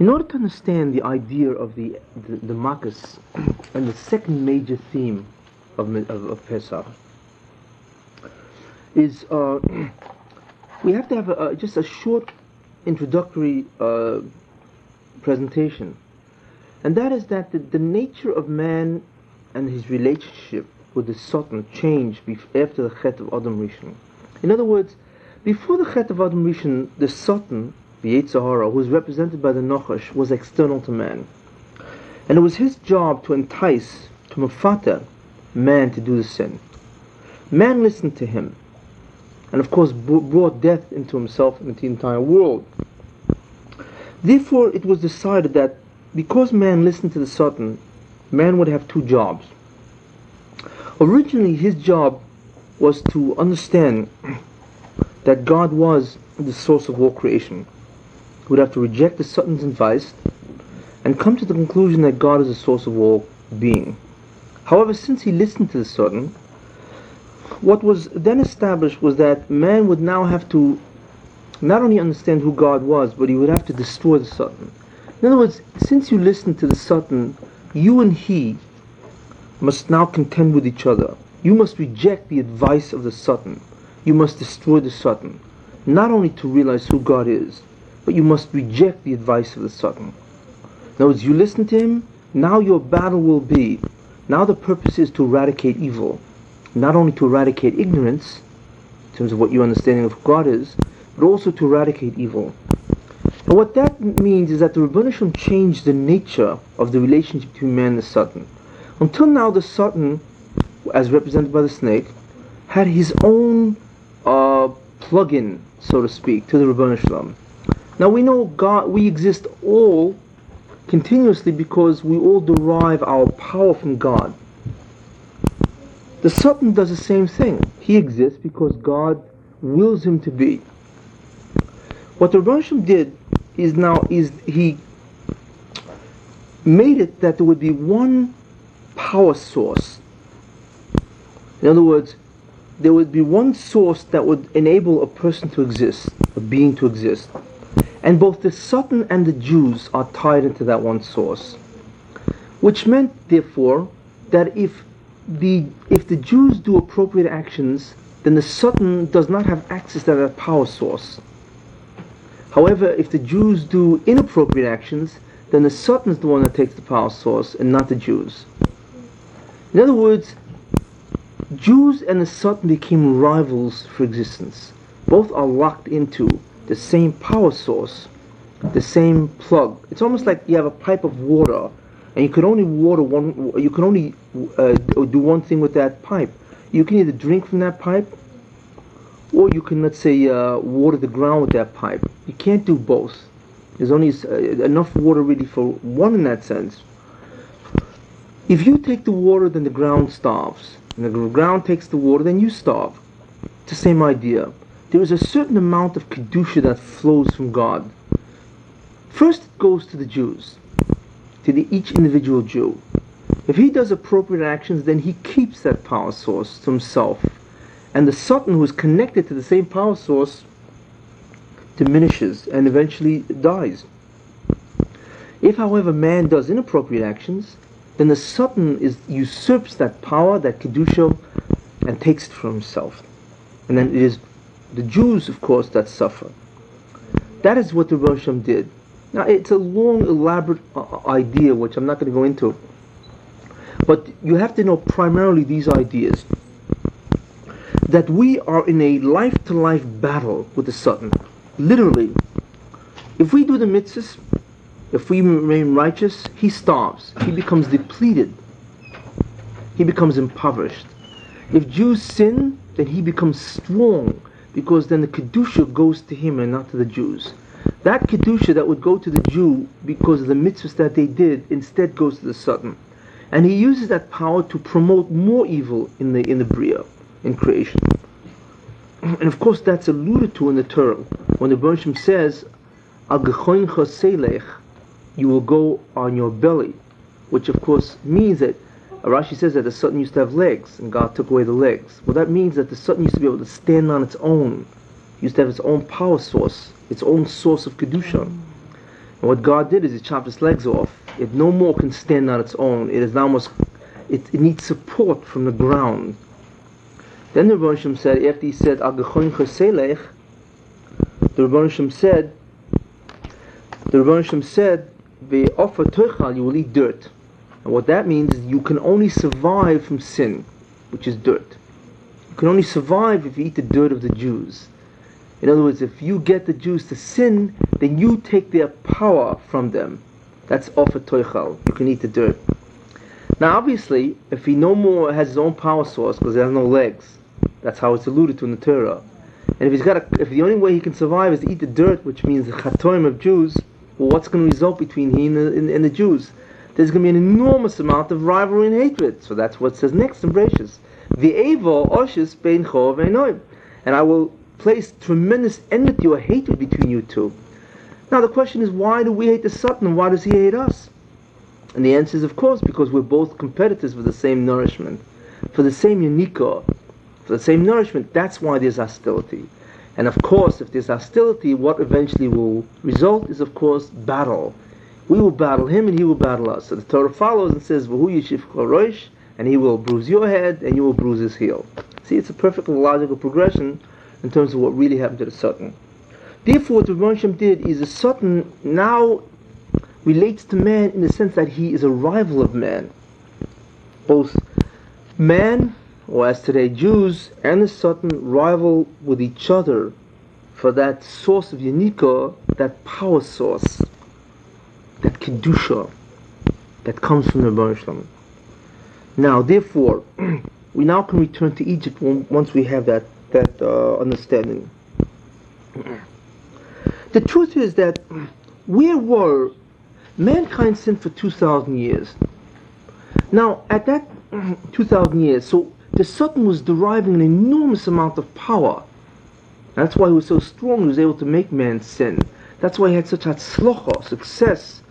In order to understand the idea of the Makkos and the second major theme of Pesach, is we have to have just a short introductory presentation, and that is that the nature of man and his relationship with the Satan changed after the Chet of Adam Rishon. In other words, before the Chet of Adam Rishon, the Satan, the Yetzer Hara, who was represented by the Nachash, was external to man, and it was his job to entice, to mafata man to do the sin. Man listened to him, and of course brought death into himself and into the entire world. Therefore, it was decided that because man listened to the Satan, man would have two jobs. Originally, his job was to understand that God was the source of all creation. He would have to reject the Satan's advice and come to the conclusion that God is the source of all being. However, since he listened to the Satan, what was then established was that man would now have to not only understand who God was, but he would have to destroy the Satan. In other words, since you listen to the Satan, you and he must now contend with each other. You must reject the advice of the Satan. You must destroy the Satan, not only to realize who God is, but you must reject the advice of the Satan. In other words, you listen to him, now your battle will be, now the purpose is to eradicate evil, not only to eradicate ignorance, in terms of what your understanding of who God is, but also to eradicate evil. And what that means is that the Rebbeinu Shalom changed the nature of the relationship between man and the Satan. Until now, the Satan, as represented by the snake, had his own plug-in, so to speak, to the Rebbeinu Shalom. Now we know God, we exist all continuously because we all derive our power from God. The Satan does the same thing. He exists because God wills him to be. What the Rebbeinu Shalom did is he made it that there would be one power source. In other words, there would be one source that would enable a person to exist, a being to exist. And both the Satan and the Jews are tied into that one source. Which meant, therefore, that if the Jews do appropriate actions, then the Satan does not have access to that power source. However, if the Jews do inappropriate actions, then the Satan is the one that takes the power source and not the Jews. In other words, Jews and the Satan became rivals for existence. Both are locked into the same power source, the same plug. It's almost like you have a pipe of water, and you can only do one thing with that pipe. You can either drink from that pipe, or you can, let's say, water the ground with that pipe. You can't do both. There's only enough water really for one in that sense. If you take the water, then the ground starves. And the ground takes the water, then you starve. It's the same idea. There is a certain amount of kedusha that flows from God. First it goes to the Jews, to each individual Jew. If he does appropriate actions, then he keeps that power source to himself. And the Satan, who is connected to the same power source, diminishes and eventually dies. If, however, man does inappropriate actions, then the Satan usurps that power, that kedusha, and takes it for himself. And then it is the Jews, of course, that suffer. That is what the Rebbeinu Shalom did. Now, it's a long, elaborate idea, which I'm not going to go into. But you have to know primarily these ideas. That we are in a life-to-life battle with the Satan. Literally. If we do the mitzvahs, if we remain righteous, he starves. He becomes depleted. He becomes impoverished. If Jews sin, then he becomes strong, because then the kedusha goes to him and not to the Jews. That kedusha that would go to the Jew because of the mitzvahs that they did, instead goes to the Satan. And he uses that power to promote more evil in the Bria, in creation. And of course that's alluded to in the Torah, when the Rebbeinu Shalom says, Al gechoincha selech, you will go on your belly, which of course means that Rashi says that the Satan used to have legs, and God took away the legs. Well, that means that the Satan used to be able to stand on its own, used to have its own power source, its own source of kedusha. And what God did is He chopped its legs off. It no more can stand on its own. It is now it needs support from the ground. Then the Rebbe Shem said, after he said, the Rebbe Shem said, you will eat dirt. And what that means is you can only survive from sin, which is dirt. You can only survive if you eat the dirt of the Jews. In other words, if you get the Jews to sin, then you take their power from them. That's offer toichal. You can eat the dirt. Now obviously, if he no more has his own power source, because he has no legs, that's how it's alluded to in the Torah. And if the only way he can survive is to eat the dirt, which means the chatoim of Jews, well, what's going to result between he and the Jews? There's going to be an enormous amount of rivalry and hatred. So that's what it says next in Bereshis. V'eva oshis beincho v'einoim. And I will place tremendous enmity or hatred between you two. Now the question is, why do we hate the Satan and why does he hate us? And the answer is, of course, because we're both competitors for the same nourishment, for the same unika, for the same nourishment. That's why there's hostility. And of course, if there's hostility, what eventually will result is, of course, battle. We will battle him and he will battle us. So the Torah follows and says, V'hu yishif rosh, and he will bruise your head and you will bruise his heel. See, it's a perfectly logical progression in terms of what really happened to the Satan. Therefore, what the Rebbe Shem did is the Satan now relates to man in the sense that he is a rival of man. Both man, or as today Jews, and the Satan rival with each other for that source of Yanika, that power source, that Kedusha, that comes from the Rebbe Shem. Now, therefore, we now can return to Egypt once we have that understanding. The truth is that mankind sinned for 2,000 years. Now, at that 2,000 years, so the Satan was deriving an enormous amount of power. That's why he was so strong, he was able to make man sin. That's why he had such hatzlocha, success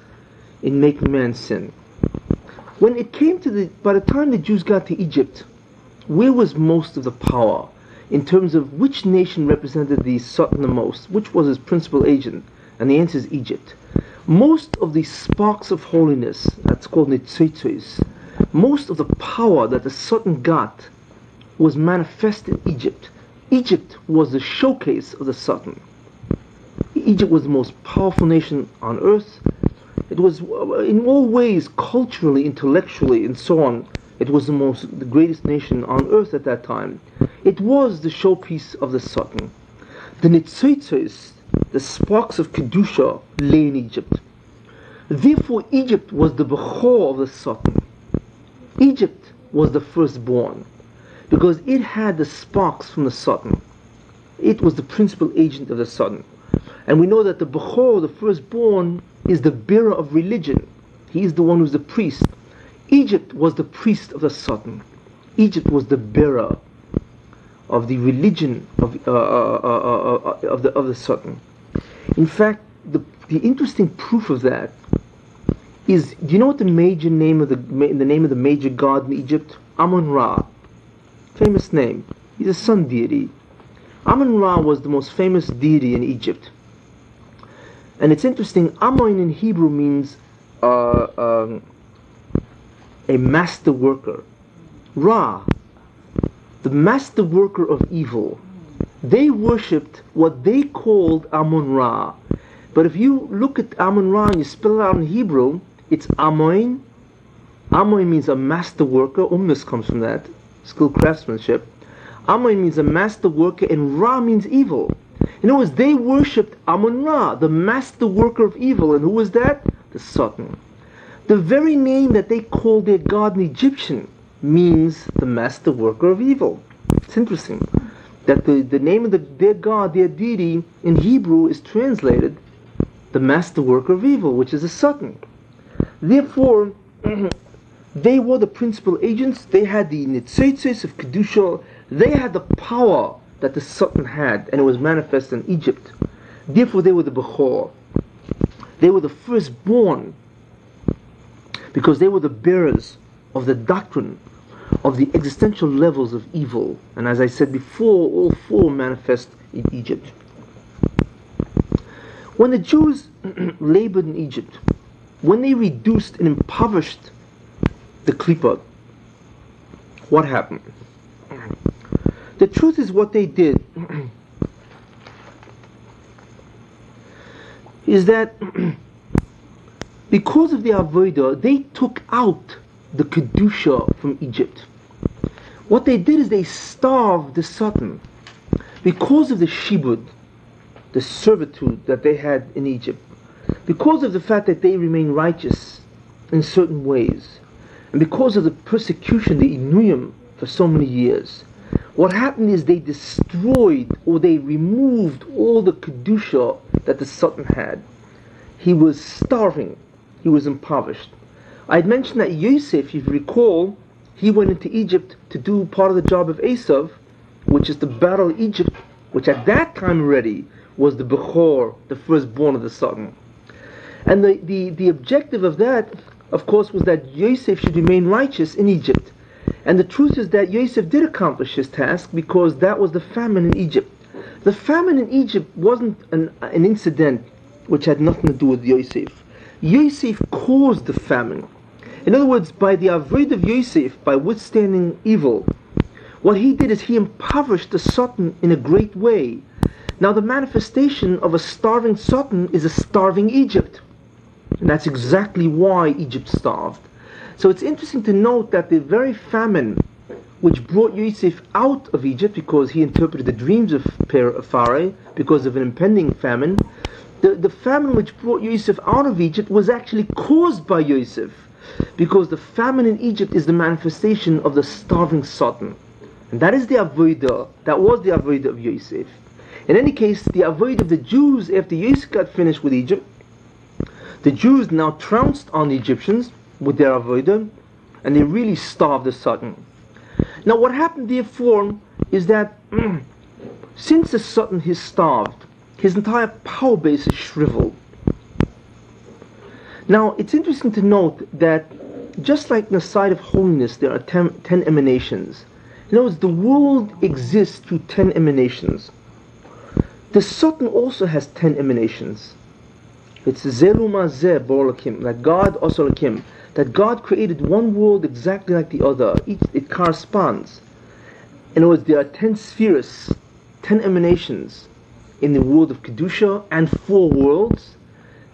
in making man sin. When it came by the time the Jews got to Egypt, where was most of the power? In terms of which nation represented the Satan the most? Which was his principal agent? And the answer is Egypt. Most of the sparks of holiness, that's called nitzitzis, most of the power that the Satan got was manifest in Egypt. Egypt was the showcase of the Satan. Egypt was the most powerful nation on earth. It was, in all ways, culturally, intellectually, and so on, it was the greatest nation on earth at that time. It was the showpiece of the Satan. The nitzitzis, the sparks of Kedusha, lay in Egypt. Therefore, Egypt was the bechor of the Satan. Egypt was the firstborn, because it had the sparks from the Satan. It was the principal agent of the Satan. And we know that the bechor, the firstborn, is the bearer of religion. He is the one who's the priest. Egypt was the priest of the Satan. Egypt was the bearer of the religion of the Satan. In fact, the interesting proof of that is, do you know what the name of the major god in Egypt? Amun-Ra. Famous name. He's a sun deity. Amun-Ra was the most famous deity in Egypt. And it's interesting, Amun in Hebrew means a master worker. Ra, the master worker of evil. They worshipped what they called Amun-Ra. But if you look at Amun-Ra and you spell it out in Hebrew, it's Amun. Amun means a master worker. Umnus comes from that. Skilled craftsmanship. Amun means a master worker, and Ra means evil. In other words, they worshipped Amun-Ra, the master worker of evil. And who was that? The Satan. The very name that they called their god in Egyptian means the master worker of evil. It's interesting that the name of their god, their deity, in Hebrew is translated the master worker of evil, which is the Satan. Therefore, they were the principal agents. They had the nitzitzis of Kedusha. They had the power that the Satan had, and it was manifest in Egypt. Therefore, they were the bechor. They were the firstborn, because they were the bearers of the doctrine of the existential levels of evil. And as I said before, all four manifest in Egypt. When the Jews labored in Egypt, when they reduced and impoverished the Klippa, what happened? The truth is, what they did is that because of the Avodah, they took out the Kedusha from Egypt. What they did is they starved the Satan because of the shibud, the servitude that they had in Egypt, because of the fact that they remained righteous in certain ways, and because of the persecution, the inuyim, for so many years. What happened is they destroyed, or they removed all the Kedusha that the Satan had. He was starving. He was impoverished. I had mentioned that Yosef, if you recall, he went into Egypt to do part of the job of Esav, which is to battle Egypt, which at that time already was the Bechor, the firstborn of the Satan. And the objective of that, of course, was that Yosef should remain righteous in Egypt. And the truth is that Yosef did accomplish his task, because that was the famine in Egypt. The famine in Egypt wasn't an incident which had nothing to do with Yosef. Yosef caused the famine. In other words, by the avodah of Yosef, by withstanding evil, what he did is he impoverished the Satan in a great way. Now the manifestation of a starving Satan is a starving Egypt. And that's exactly why Egypt starved. So it's interesting to note that the very famine which brought Yosef out of Egypt, because he interpreted the dreams of Pharaoh because of an impending famine, the famine which brought Yosef out of Egypt was actually caused by Yosef, because the famine in Egypt is the manifestation of the starving Satan. And that is the avodah, that was the avodah of Yosef. In any case, the avodah of the Jews, after Yosef got finished with Egypt, the Jews now trounced on the Egyptians with their avodah, and they really starved the Satan. Now what happened therefore is that since the Satan is starved, his entire power base is shriveled. Now it's interesting to note that just like in the side of holiness there are 10 emanations. In other words, the world exists through 10 emanations. The Satan also has 10 emanations. It's Zeluma Zeh Borlakim, that God Osolakim, that God created one world exactly like the other. It corresponds. In other words, there are 10 spheres, 10 emanations in the world of Kedusha, and 4 worlds.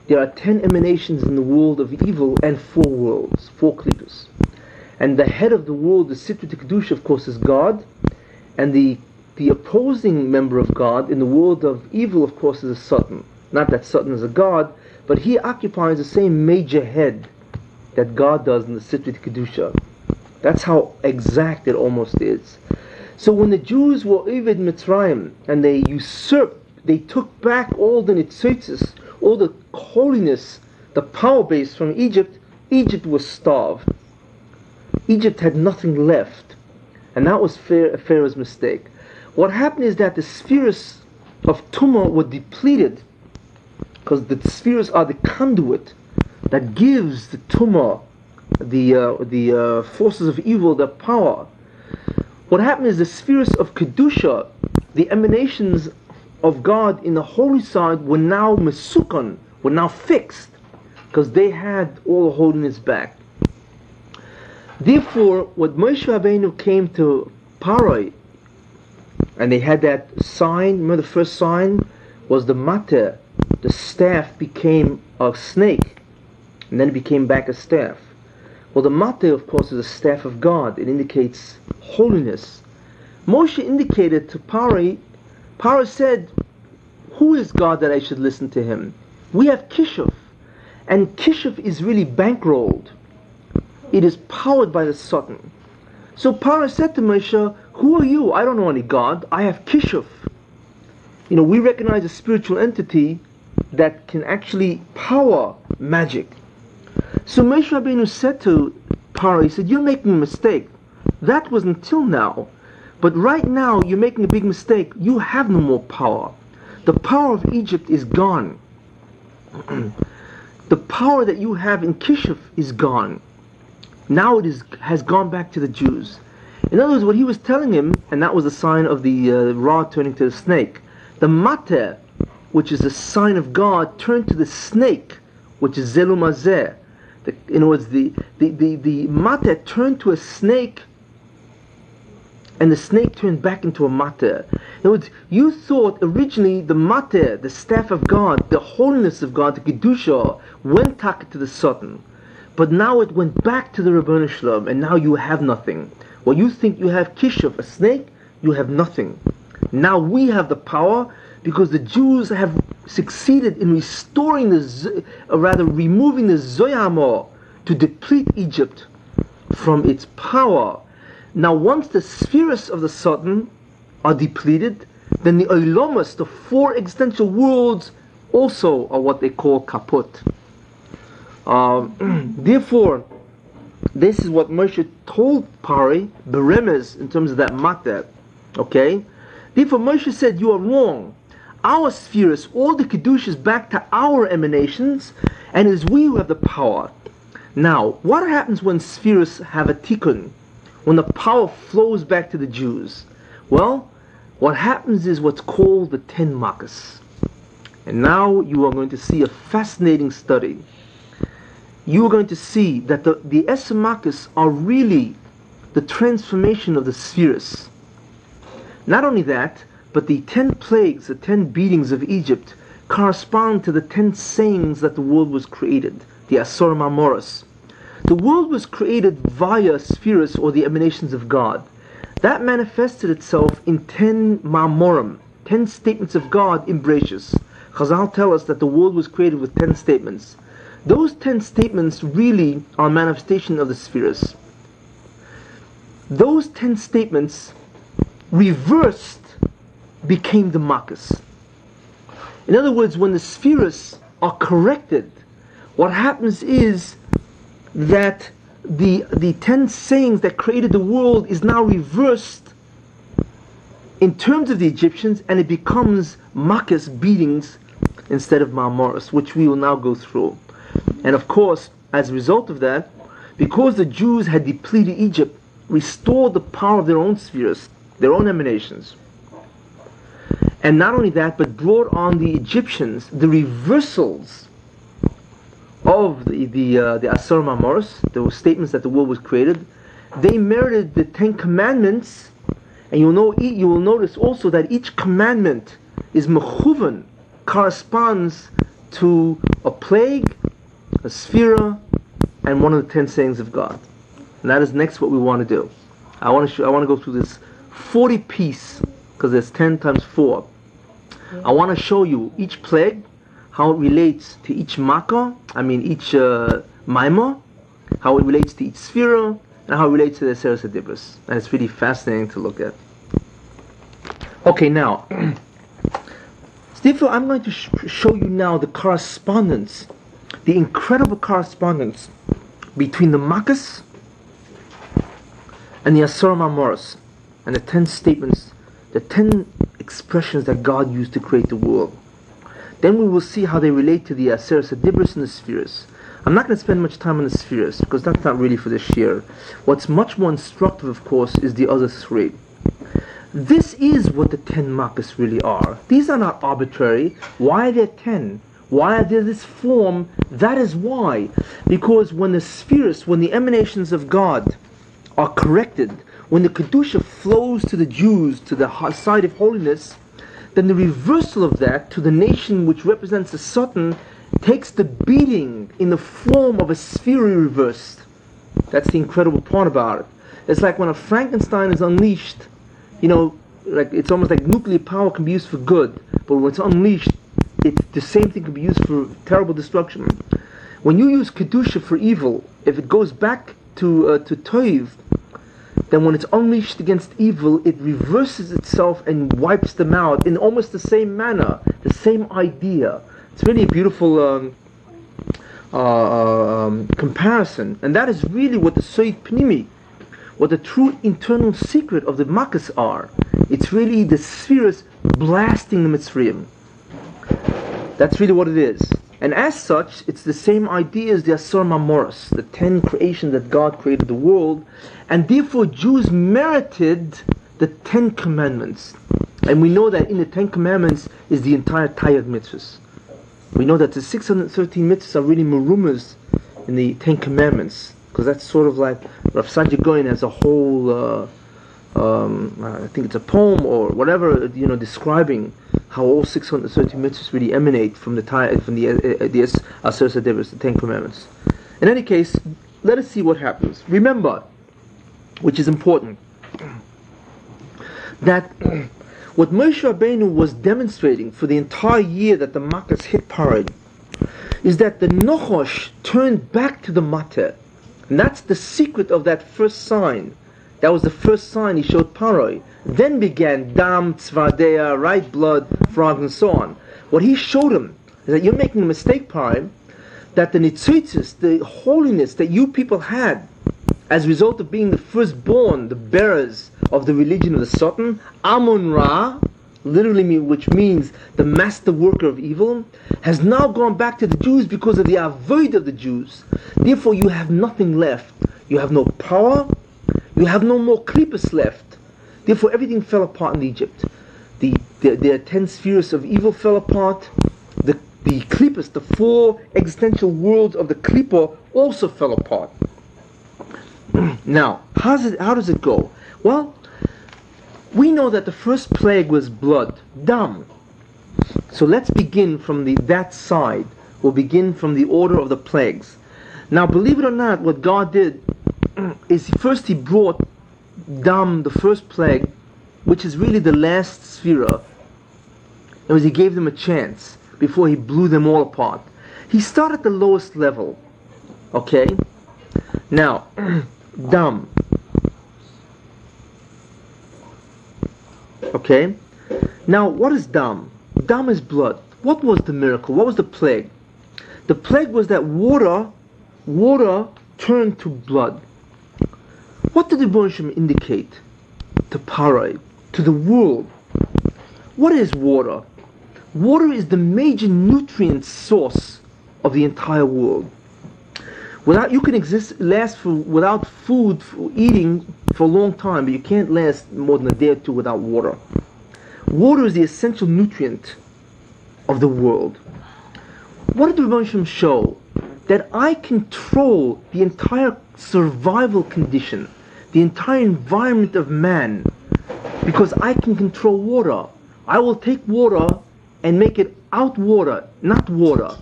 There are 10 emanations in the world of evil, and 4 worlds, 4 klippos. And the head of the world, the Sitra Kedusha, of course, is God, and the opposing member of God in the world of evil, of course, is a Satan. Not that Satan is a god, but he occupies the same major head that God does in the Sitra Kedusha. That's how exact it almost is. So when the Jews were Oved Mitzrayim, and they usurped, they took back all the nitzotzes, all the holiness, the power base from Egypt, Egypt was starved. Egypt had nothing left. And that was Pharaoh's mistake. What happened is that the spheres of Tumah were depleted, because the spheres are the conduit that gives the Tumah, the forces of evil, the power. What happened is the spheres of Kedusha, the emanations of God in the holy side, were now mesukon, were now fixed, because they had all the holiness back. Therefore, what Moshe Rabbeinu came to Paroi, and they had that sign, remember the first sign was the mater, the staff became a snake, and then it became back a staff. Well, the mater, of course, is a staff of God. It indicates holiness. Moshe indicated to Paroi, Paroi said, who is God that I should listen to him? We have Kishuf, and Kishuf is really bankrolled. It is powered by the Satan. So Paroi said to Moshe, who are you? I don't know any God. I have Kishuf. You know, we recognize a spiritual entity that can actually power magic. So Moshe Rabbeinu said to Paroi, he said, you're making a mistake. That was until now. But right now, you're making a big mistake. You have no more power. The power of Egypt is gone. The power that you have in Kishuf is gone. Now has gone back to the Jews. In other words, what he was telling him, and that was the sign of the rod turning to the snake, the mater, which is a sign of God, turned to the snake, which is Zelu Mazeh. In other words, the mater turned to a snake, and the snake turned back into a mater. In other words, you thought originally the mater, the staff of God, the holiness of God, the kedusha, went to the Satan, but now it went back to the Ribono Shel Olam, and now you have nothing. Well, you think you have kishuv, a snake, you have nothing. Now we have the power, because the Jews have succeeded in restoring removing the Zoyamor to deplete Egypt from its power. Now once the spheres of the Satan are depleted, then the Oilomos, the four existential worlds, also are what they call kaput. Therefore, this is what Moshe told Pari, Beremes, in terms of that matter. Okay? Therefore Moshe said, you are wrong. Our spheres, all the Kedusha is back to our emanations, and it is we who have the power. Now, what happens when spheres have a tikkun? When the power flows back to the Jews? Well, what happens is what's called the 10 makas. And now you are going to see a fascinating study. You are going to see that the 10 makas are really the transformation of the spheres. Not only that, but the 10 plagues, the 10 beatings of Egypt, correspond to the 10 sayings that the world was created, the Asor Mamoros. The world was created via spheres, or the emanations of God. That manifested itself in 10 Mamorim, 10 statements of God in Bereshis. Chazal tell us that the world was created with 10 statements. Those 10 statements really are a manifestation of the spheres. Those 10 statements reversed became the makas. In other words, when the spheres are corrected, what happens is that the 10 sayings that created the world is now reversed in terms of the Egyptians, and it becomes makas, beatings, instead of ma'amoros, which we will now go through. And of course, as a result of that, because the Jews had depleted Egypt, restored the power of their own spheres, their own emanations, and not only that, but brought on the Egyptians the reversals of the Asar Mamoros, those statements that the world was created. They merited the 10 commandments, and you will notice also that each commandment is mechuvan, corresponds to a plague, a sphera, and one of the 10 sayings of God. And that is next what we want to do. I want to go through this 40 piece, because there's 10 times 4. I want to show you each plague, how it relates to each makkah, each maimah, how it relates to each sphera, and how it relates to the Seres HaDibros. And it's really fascinating to look at. Okay, now, therefore I'm going to show you now the correspondence, the incredible correspondence between the makkahs and the Asar Mamoros, and the 10 statements, the 10 expressions that God used to create the world. Then we will see how they relate to the Seres HaDibros and the spheres. I'm not going to spend much time on the spheres, because that's not really for this year. What's much more instructive, of course, is the other 3. This is what the 10 makkahs really are. These are not arbitrary. Why are there 10? Why are there this form? That is why. Because when the spheres, when the emanations of God are corrected, when the Kedusha flows to the Jews, to the side of holiness, then the reversal of that to the nation which represents the Satan takes the beating in the form of a sphere reversed. That's the incredible part about it. It's like when a Frankenstein is unleashed, like it's almost like nuclear power can be used for good, but when it's unleashed, the same thing can be used for terrible destruction. When you use Kedusha for evil, if it goes back to Toiv, then when it's unleashed against evil, it reverses itself and wipes them out in almost the same manner, the same idea. It's really a beautiful comparison, and that is really what the Soid Pnimi, what the true internal secret of the makkahs are. It's really the spheres blasting the Mitzrayim. That's really what it is. And as such, it's the same idea as the Asar Mamoros, the 10 creations that God created the world, and therefore Jews merited the 10 commandments. And we know that in the Ten Commandments is the entire Tayyag mitzvahs. We know that the 613 mitzvahs are really merumas in the Ten Commandments, because that's sort of like Rav Saadia Gaon has a whole, I think it's a poem or whatever, describing how all 613 mitzvahs really emanate from the Aseret HaDevos, the Ten Commandments. In any case, let us see what happens. Remember, which is important, that what Moshe Rabbeinu was demonstrating for the entire year that the Makkahs hit Paroi is that the Nochosh turned back to the Matter. And that's the secret of that first sign. That was the first sign he showed Paroi. Then began Dam, Tzvardea, right blood, frogs, and so on. What he showed him is that you're making a mistake, Paroi, that the Nitzitzis, the holiness that you people had as a result of being the firstborn, the bearers of the religion of the Satan, Amun Ra, literally which means the master worker of evil, has now gone back to the Jews because of the avoid of the Jews. Therefore you have nothing left. You have no power, you have no more klippos left. Therefore everything fell apart in Egypt. The 10 spheres of evil fell apart. The klippos, the 4 existential worlds of the klippa, also fell apart. Now, how does it go? Well, we know that the first plague was blood, dam. So let's begin from that side. We'll begin from the order of the plagues. Now, believe it or not, what God did is first He brought dam, the first plague, which is really the last sphera. It was He gave them a chance before He blew them all apart. He started at the lowest level. Okay? Now, dam. Okay? Now, what is dam? Dam is blood. What was the miracle? What was the plague? The plague was that water turned to blood. What did the Rebbeinu indicate to Paroi, to the world? What is water? Water is the major nutrient source of the entire world. You can last without food for eating for a long time, but you can't last more than a day or two without water. Water is the essential nutrient of the world. What did the Rebbeinu show? That I control the entire survival condition, the entire environment of man, because I can control water. I will take water and make it out water, not water.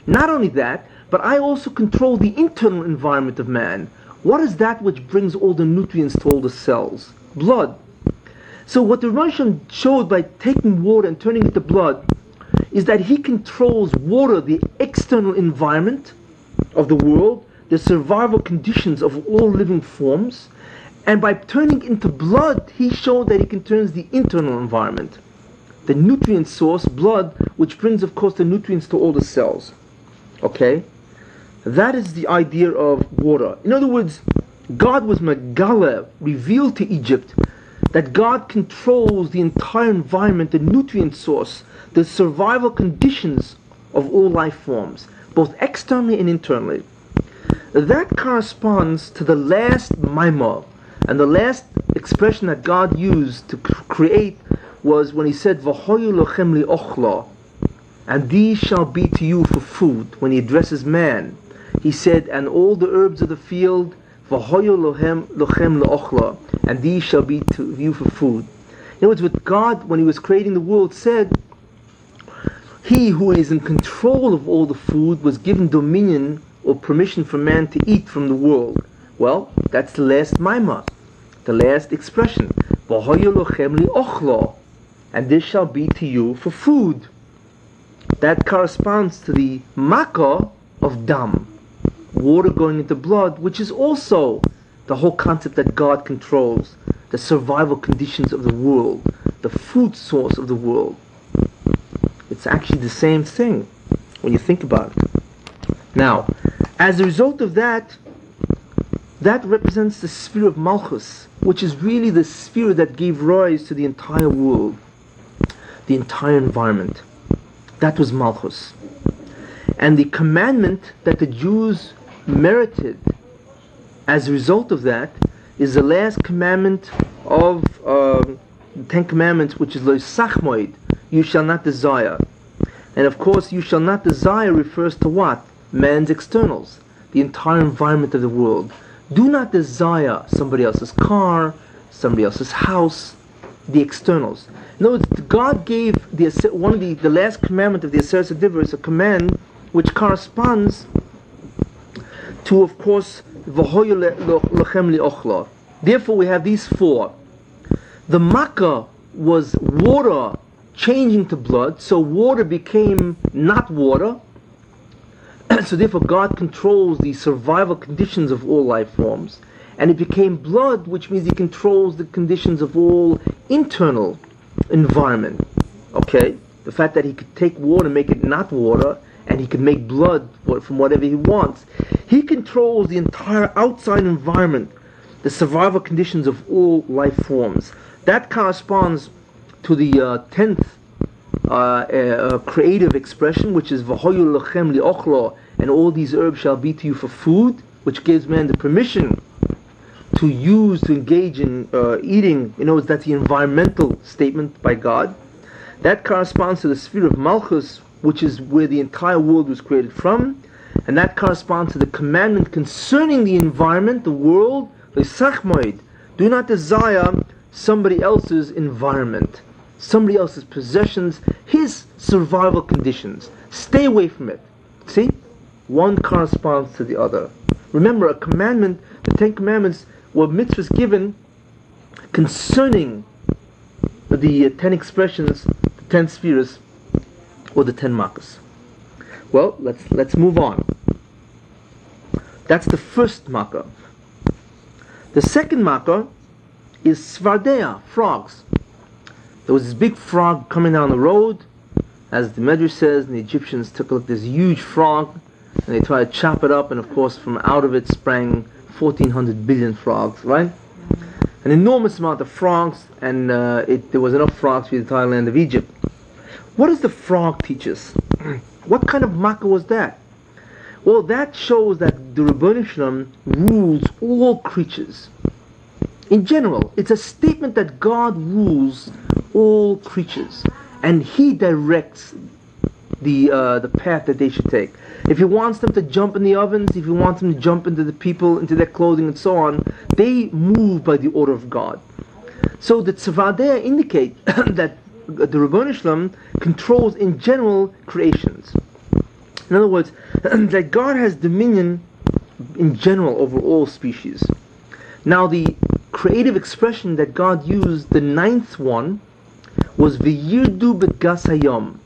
Not only that, but I also control the internal environment of man. What is that which brings all the nutrients to all the cells? Blood. So what the Rebbeinu showed by taking water and turning it to blood is that He controls water, the external environment of the world, the survival conditions of all living forms, and by turning into blood, He showed that He can turn the internal environment, the nutrient source, blood, which brings, of course, the nutrients to all the cells. Okay? That is the idea of water. In other words, God was Megala, revealed to Egypt, that God controls the entire environment, the nutrient source, the survival conditions of all life forms, both externally and internally. That corresponds to the last maimah, and the last expression that God used to create was when He said, "V'hoyu lochem li'ochla," and these shall be to you for food. When He addresses man, He said, "And all the herbs of the field, v'hoyu lochem li'ochla," and these shall be to you for food. In other words, what God, when He was creating the world, said, He who is in control of all the food was given dominion or permission for man to eat from the world. Well, that's the last maimah, the last expression. V'hoyu lochem li'ochla, and this shall be to you for food. That corresponds to the makkah of dam, water going into blood, which is also the whole concept that God controls the survival conditions of the world, the food source of the world. It's actually the same thing when you think about it. Now, as a result of that, that represents the sphere of Malchus, which is really the sphere that gave rise to the entire world, the entire environment. That was Malchus. And the commandment that the Jews merited as a result of that is the last commandment of the Ten Commandments, which is lo sachmoid, you shall not desire. And of course, you shall not desire refers to what? Man's externals, the entire environment of the world. Do not desire somebody else's car, somebody else's house, the externals. In other words, God gave the last commandment of the Aseret Dibur is a command which corresponds to, of course, v'hoyu lechem li'ochla. Therefore, we have these four. The makkah was water changing to blood, so water became not water. So therefore, God controls the survival conditions of all life forms, and it became blood, which means He controls the conditions of all internal environment. Okay, the fact that He could take water and make it not water, and He could make blood from whatever He wants. He controls the entire outside environment, the survival conditions of all life forms. That corresponds to the 10th creative expression, which is v'hoyu lechem li'ochlo, and all these herbs shall be to you for food, which gives man the permission to engage in eating. You know, that's the environmental statement by God. That corresponds to the sphere of Malchus, which is where the entire world was created from, and that corresponds to the commandment concerning the environment, the world, l'sachmoid. Do not desire somebody else's environment, somebody else's possessions, his survival conditions. Stay away from it. See? One corresponds to the other. Remember, a commandment, the Ten Commandments, were mitzvahs given concerning the 10 expressions, the 10 spheres, or the 10 makkahs. Well, let's move on. That's the first makkah. The second makkah is svardea, frogs. There was this big frog coming down the road, as the Medrash says, and the Egyptians took a look at this huge frog, and they tried to chop it up, and of course from out of it sprang 1,400 billion frogs, right? An enormous amount of frogs, and there was enough frogs for the entire land of Egypt. What does the frog teach us? What kind of makkah was that? Well, that shows that the Ribono Shel Olam rules all creatures. In general, it's a statement that God rules all creatures, and He directs the path that they should take. If He wants them to jump in the ovens, if He wants them to jump into the people, into their clothing and so on, they move by the order of God. So the tzavadeh indicate that the Ribono Shel Olam controls in general creations. In other words, that God has dominion in general over all species. Now the creative expression that God used, the 9th one, was v'yirdu b'gas hayom.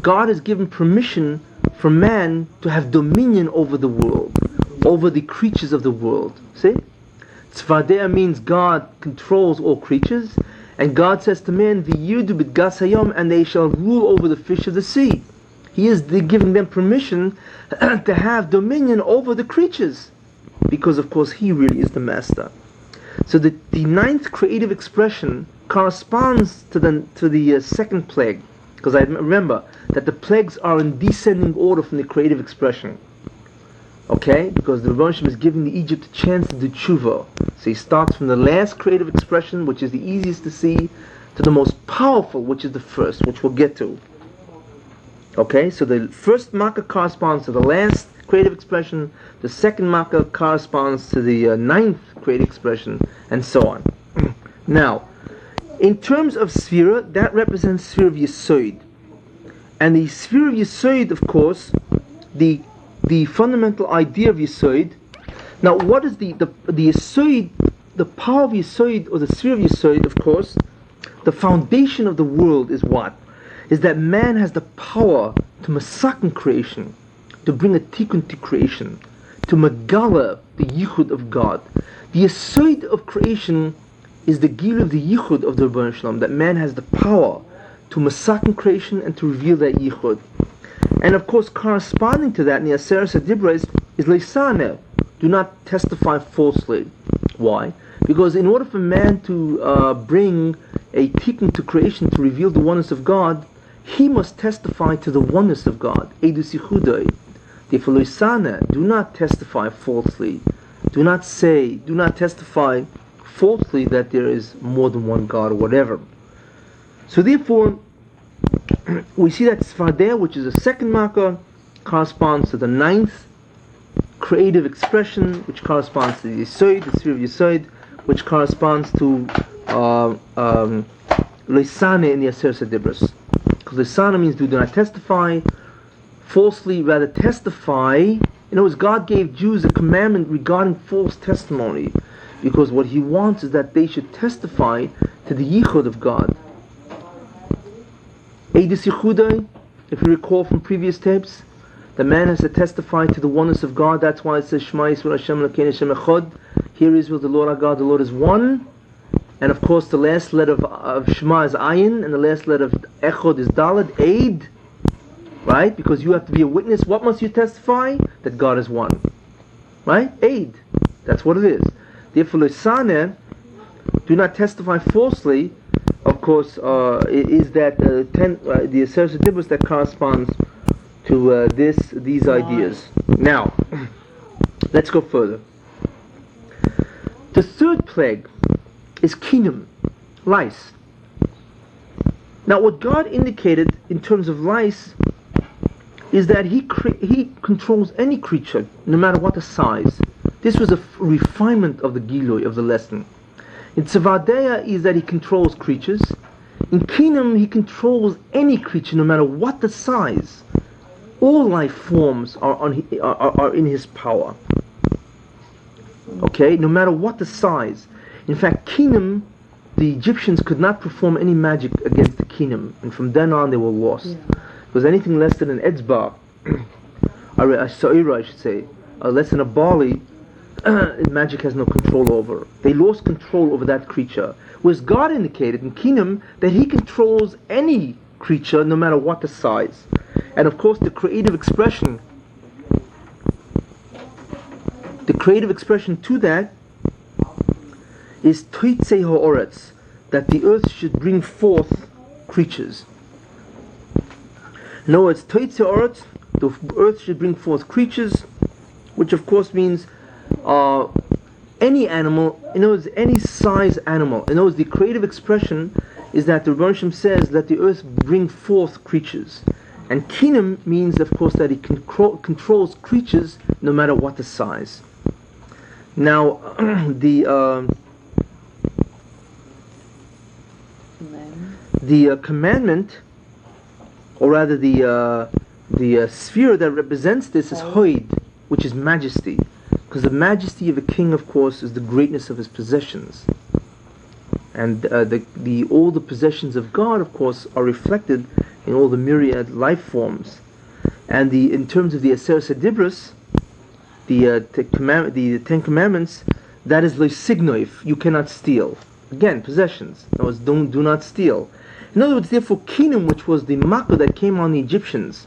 God has given permission for man to have dominion over the world, over the creatures of the world. See? Tzvadea means God controls all creatures, and God says to man, v'yirdu b'gas hayom, and they shall rule over the fish of the sea. He is giving them permission to have dominion over the creatures, because of course He really is the master. So the 9th creative expression corresponds to the second plague, because I remember that the plagues are in descending order from the creative expression. Okay? Because the Ribono Shel Olam is giving Egypt a chance to do tshuva. So he starts from the last creative expression, which is the easiest to see, to the most powerful, which is the first, which we'll get to. Okay? So the first makkah corresponds to the last creative expression, the second makkah corresponds to the 9th creative expression, and so on. Now, in terms of sphere, that represents sphere of Yesod. And the sphere of Yesod, of course, the fundamental idea of Yesod. Now, what is the Yesod, the power of Yesod, or the sphere of Yesod, of course, the foundation of the world is what? Is that man has the power to masaken creation, to bring a tikkun to creation, to megala the yichud of God. The Yesod of creation is the gil of the yichud of the Ribono Shel Olam, that man has the power to masaken creation and to reveal that yichud. And of course, corresponding to that in the Aseret Dibur is leisane, do not testify falsely. Why? Because in order for man to bring a tikkun to creation, to reveal the oneness of God, he must testify to the oneness of God. Edus yichudai. Therefore, leisane, do not testify falsely. Do not testify falsely that there is more than one God or whatever. So therefore, we see that Sfardeh, which is the second marker, corresponds to the ninth creative expression, which corresponds to the Yesod, the sphere of Yesod, which corresponds to Lisane in the Aseret Dibros. Because Lisane means do not testify falsely, rather testify. In other words, God gave Jews a commandment regarding false testimony, because what He wants is that they should testify to the Yichud of God. Eidus Yichudai, if you recall from previous tapes, the man has to testify to the oneness of God. That's why it says Shema Yisrael Hashem Elokeinu Hashem Echad. Hear Israel, the Lord our God, the Lord is one. And of course the last letter of Shema is Ayin, and the last letter of Echad is Daled, Eid. Right? Because you have to be a witness. What must you testify? That God is one. Right? Eid. That's what it is. Therefore, Lisaneh, do not testify falsely, of course, is that the Aseret Dibros that corresponds to these ideas. Now, let's go further. The third plague is Kinim, lice. Now, what God indicated in terms of lice is that He controls any creature, no matter what the size. This was a refinement of the Gilui, of the lesson. In Tzavadeya is that He controls creatures. In Kinim, He controls any creature, no matter what the size. All life forms are in His power. Okay, no matter what the size. In fact, Kinim, the Egyptians could not perform any magic against the Kinim, and from then on they were lost. Yeah. Because anything less than an Etzba, a Sa'ira I should say, less than a barley, magic has no control over. They lost control over that creature. Whereas God indicated in Kinim that He controls any creature, no matter what the size. And of course the creative expression to that is Toitzei Ha'oretz, that the earth should bring forth creatures. In other words, Toitzei Ha'oretz, the earth should bring forth creatures, which of course means any animal, in other words, any size animal. In other words, the creative expression is that the Rebbe says, let the earth bring forth creatures. And Kinim means, of course, that He controls creatures no matter what the size. Now, the commandment, or rather the sphere that represents this is Hoid, which is majesty. Because the majesty of a king, of course, is the greatness of his possessions. And all the possessions of God, of course, are reflected in all the myriad life forms. And in terms of the Aseret Dibros, the Ten Commandments, that is Lice, you cannot steal. Again, possessions. In other words, do not steal. In other words, therefore, Kinim, which was the makkah that came on the Egyptians,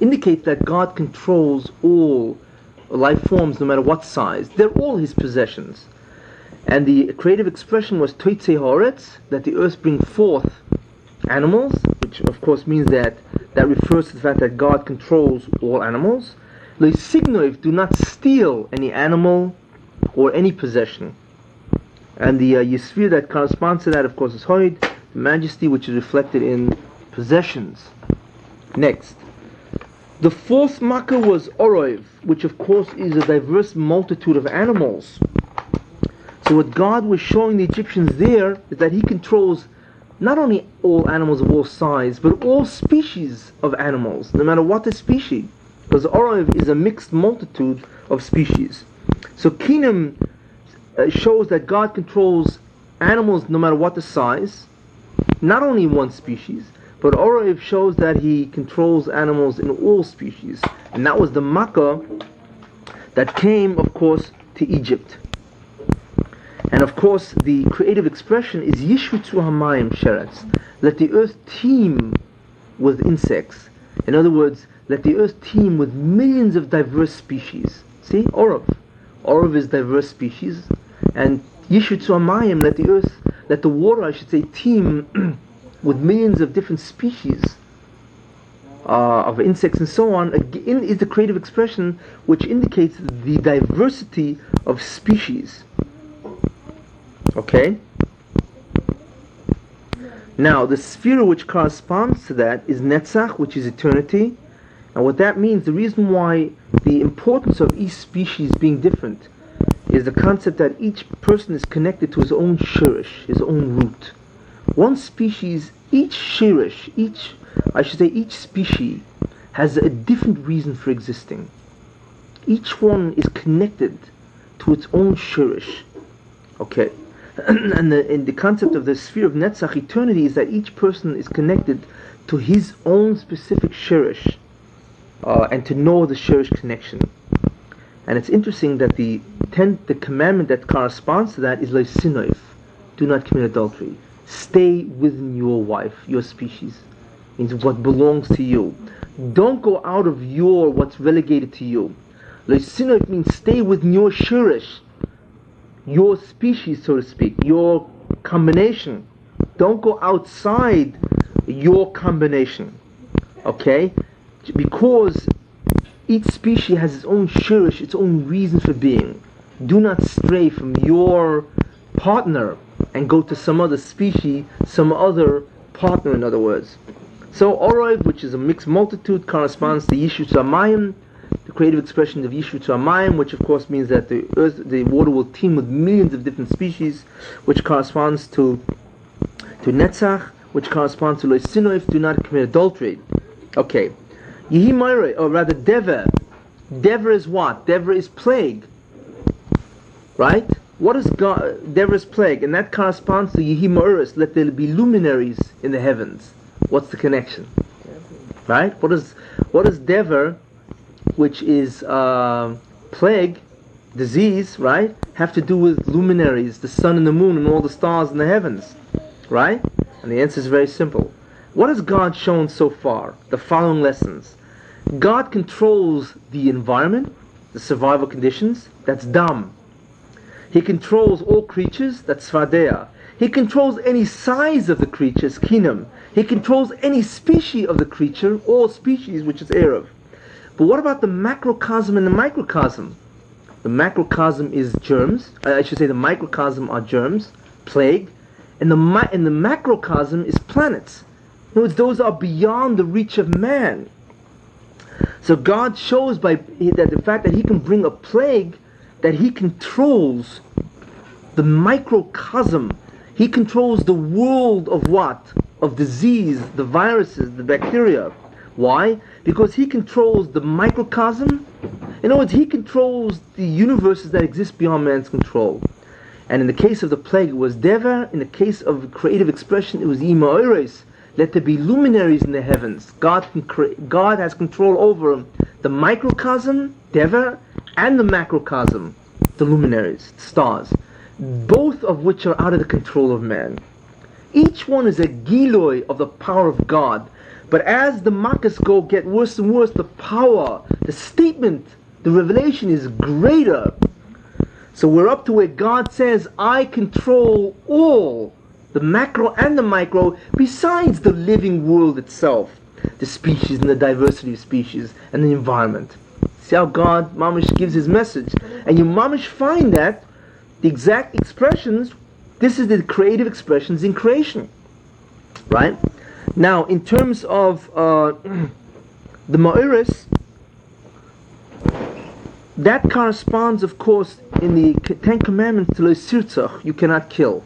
indicates that God controls all life forms, no matter what size. They're all His possessions. And the creative expression was Toitzei Ha'oretz, that the earth bring forth animals, which of course means that refers to the fact that God controls all animals. Le'signov, do not steal any animal or any possession. And the Yisvir that corresponds to that, of course, is Hoid, the majesty which is reflected in possessions. Next. The fourth makkah was Oroiv, which of course is a diverse multitude of animals. So what God was showing the Egyptians there is that He controls not only all animals of all size, but all species of animals, no matter what the species. Because Oroiv is a mixed multitude of species. So Kinim shows that God controls animals no matter what the size, not only in one species, but Oroiv shows that He controls animals in all species. And that was the makkah that came, of course, to Egypt. And of course, the creative expression is Yishvitzu Hamayim Sheretz. Let the earth teem with insects. In other words, let the earth teem with millions of diverse species. See? Oroiv. Oroiv is diverse species. And Yishvitzu Hamayim, let the water, I should say, teem with millions of different species of insects and so on. Again, is the creative expression which indicates the diversity of species. Okay? Now, the sphere which corresponds to that is Netzach, which is eternity. And what that means, the reason why the importance of each species being different is the concept that each person is connected to his own shirish, his own root. One species, each shirish, each species has a different reason for existing. Each one is connected to its own shirish. Okay. And the concept of the sphere of Netzach, eternity, is that each person is connected to his own specific shirish, and to know the shirish connection. And it's interesting that the commandment that corresponds to that is Lice, do not commit adultery. Stay within your wife, your species. Means what belongs to you. Don't go out of what's relegated to you. Lice means stay within your shirish, your species, so to speak, your combination. Don't go outside your combination. Okay? Because each species has its own shirish, its own reason for being. Do not stray from your partner and go to some other species, some other partner, in other words. So Oroiv, which is a mixed multitude, corresponds to Yishu Tzarmayim, the creative expression of Yishu Tzarmayim, which of course means that the water will teem with millions of different species, which corresponds to Netzach, which corresponds to Loisinoif, do not commit adultery. Okay. Yehi Moire, or rather Dever. Dever is what? Dever is plague. Right? What is God? Dever is plague, and that corresponds to Yehi Moiris, let there be luminaries in the heavens. What's the connection? Right? What is Dever, which is plague, disease, right, have to do with luminaries, the sun and the moon and all the stars in the heavens? Right? And the answer is very simple. What has God shown so far? The following lessons. God controls the environment, the survival conditions, that's Dam. He controls all creatures, that's Svadea. He controls any size of the creatures, Kinam. He controls any species of the creature, all species, which is Erev. But what about the macrocosm and the microcosm? The macrocosm is germs. I should say the microcosm are germs, plague, and the macrocosm is planets. In other words, those are beyond the reach of man. So God shows by that the fact that He can bring a plague, that He controls the microcosm. He controls the world of what? Of disease, the viruses, the bacteria. Why? Because He controls the microcosm. In other words, He controls the universes that exist beyond man's control. And in the case of the plague, it was Dever. In the case of creative expression, it was Imaores. Let there be luminaries in the heavens. God has control over the microcosm, Dever, and the macrocosm, the luminaries, the stars, both of which are out of the control of man. Each one is a giloi of the power of God. But as the makas get worse and worse, the power, the statement, the revelation is greater. So we're up to where God says, I control all, the macro and the micro, besides the living world itself, the species and the diversity of species and the environment. See how God, Mamish, gives His message. And you, Mamish, find that the exact expressions, this is the creative expressions in creation. Right? Now, in terms of the Ma'iris, that corresponds, of course, in the Ten Commandments to Loisirtzach, you cannot kill.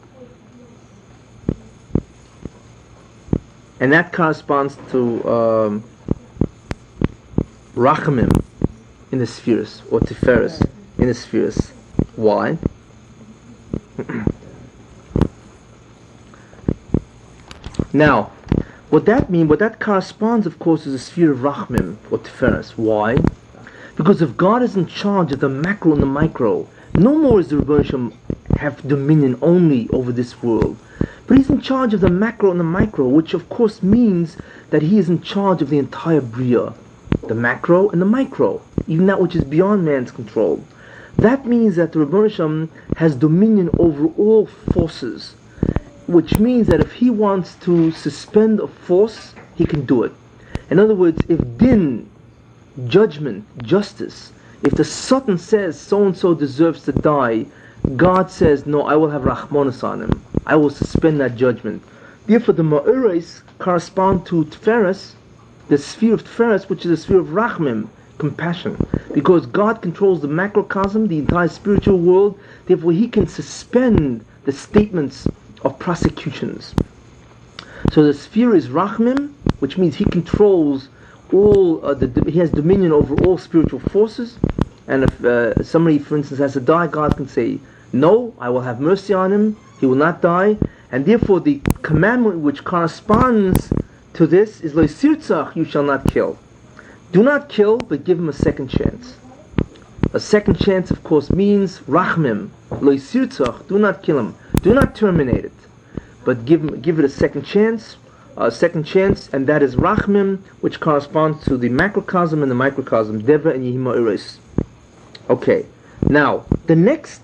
And that corresponds to Rachamim in the spheres, or Tiferes in the spheres. Why? Now, what that corresponds, of course, is the sphere of Rachamim, or Tiferes. Why? Because if God is in charge of the macro and the micro, no more is the Rebbe Shem have dominion only over this world. But He's in charge of the macro and the micro, which of course means that He is in charge of the entire Bria, the macro and the micro, even that which is beyond man's control. That means that the Rebbe Shem has dominion over all forces, which means that if He wants to suspend a force, He can do it. In other words, if din, judgment, justice, if the Sultan says so-and-so deserves to die, God says, no, I will have Rahmanas on him. I will suspend that judgment. Therefore, the Ma'uris correspond to Tferes, the sphere of Tferes, which is the sphere of Rachmim, compassion. Because God controls the macrocosm, the entire spiritual world, therefore He can suspend the statements of prosecutions. So the sphere is Rachmim, which means He controls all, He has dominion over all spiritual forces. And if somebody, for instance, has to die, God can say, no, I will have mercy on him, he will not die. And therefore the commandment which corresponds to this is Lice, you shall not kill. Do not kill, but give him a second chance. A second chance, of course, means Rachmim, Lice, do not kill him, do not terminate it, but give it a second chance, and that is Rachmim, which corresponds to the macrocosm and the microcosm, Deva and Yehima Uris. Okay, now the next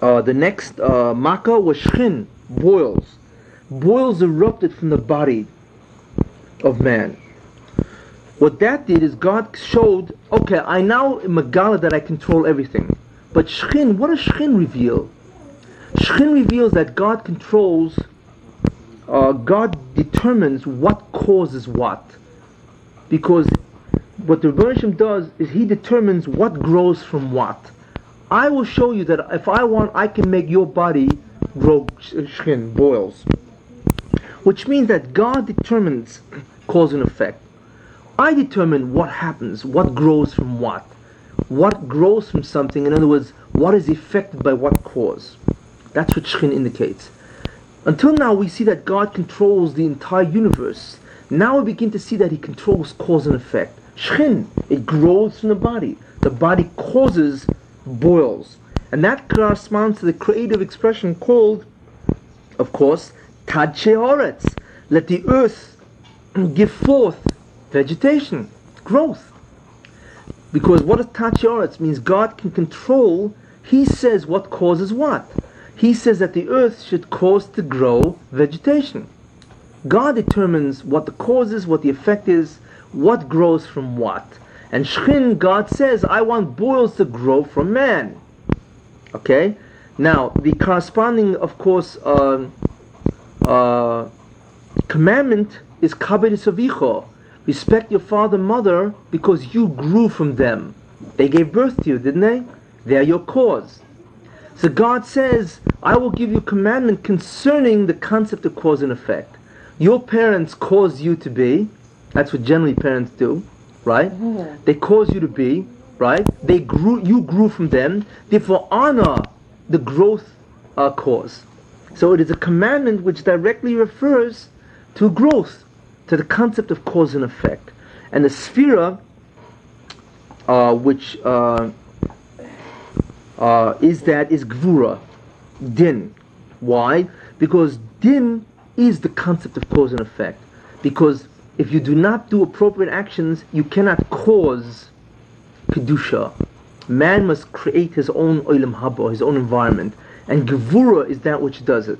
Makkah was Shchin, boils. Boils erupted from the body of man. What that did is God showed, okay, I now Megala that I control everything. But Shchin, what does Shchin reveal? Shchin reveals that God controls, God determines what causes what. Because what the Rebbe does is He determines what grows from what. I will show you that if I want, I can make your body grow Shchin, boils. Which means that God determines cause and effect. I determine what happens, what grows from what. What grows from something, in other words, what is affected by what cause. That's what Shchin indicates. Until now we see that God controls the entire universe. Now we begin to see that He controls cause and effect. Shchin, it grows from the body. The body causes boils. And that corresponds to the creative expression called, of course, Tad She'oretz. Let the earth give forth vegetation, growth. Because what is Tad She'oretz? Means God can control, He says what causes what. He says that the earth should cause to grow vegetation. God determines what the cause is, what the effect is, what grows from what. And Shchin, God says, I want boils to grow from man. Okay? Now, the corresponding, of course, commandment is Kabed Savicho. Respect your father and mother because you grew from them. They gave birth to you, didn't they? They are your cause. So God says, I will give you commandment concerning the concept of cause and effect. Your parents caused you to be. That's what generally parents do, right? Mm-hmm. They caused you to be, right? You grew from them. Therefore, honor the growth cause. So it is a commandment which directly refers to growth, to the concept of cause and effect. And the sphera, which is Gvura, Din. Why? Because Din is the concept of cause and effect. Because if you do not do appropriate actions, you cannot cause Kedusha. Man must create his own Olam Haba, his own environment. And Gevura is that which does it.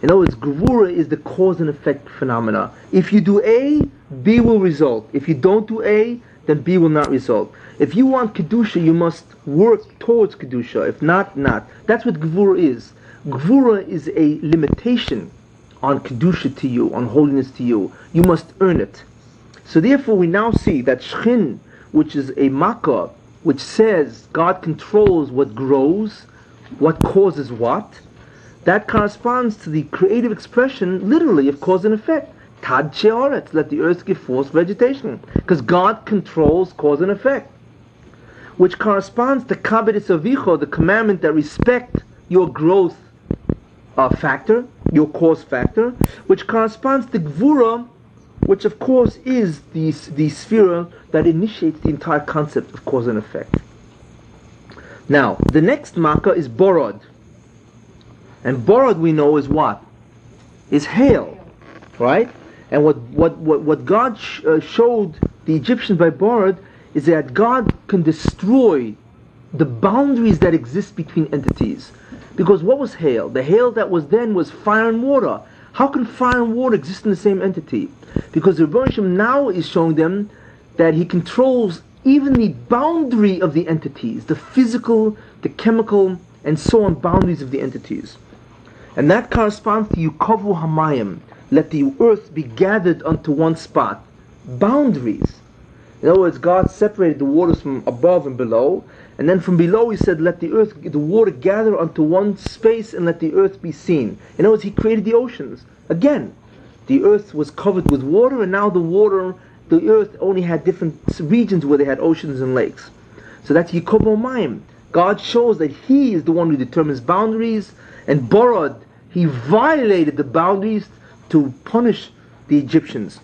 In other words, Gevura is the cause and effect phenomena. If you do A, B will result. If you don't do A, then B will not result. If you want Kedusha, you must work towards Kedusha. If not, not. That's what Gevura is. Gevura is a limitation on Kedusha to you, on holiness to you. You must earn it. So therefore we now see that Shchin, which is a Makkah, which says God controls what grows, what causes what, that corresponds to the creative expression, literally, of cause and effect. Tad She'oretz, let the earth give forth vegetation. Because God controls cause and effect. Which corresponds to Kabed Savicho, the commandment that respect your growth factor, your cause factor, which corresponds to Gvura, which of course is the sphere that initiates the entire concept of cause and effect. Now, the next Makkah is Borod. And Borod we know is what? Is hail, right? And what God showed the Egyptians by Borod is that God can destroy the boundaries that exist between entities. Because what was hail? The hail that was then was fire and water. How can fire and water exist in the same entity? Because the Rebbe now is showing them that He controls even the boundary of the entities, the physical, the chemical, and so on boundaries of the entities. And that corresponds to Yukovu Hamayim. Let the earth be gathered unto one spot. Boundaries. In other words, God separated the waters from above and below, and then from below He said, let the water gather unto one space, and let the earth be seen. In other words, He created the oceans. Again, the earth was covered with water, and now the earth only had different regions where they had oceans and lakes. So that's Yikobo Mayim. God shows that He is the one who determines boundaries, and Borod, He violated the boundaries to punish the Egyptians.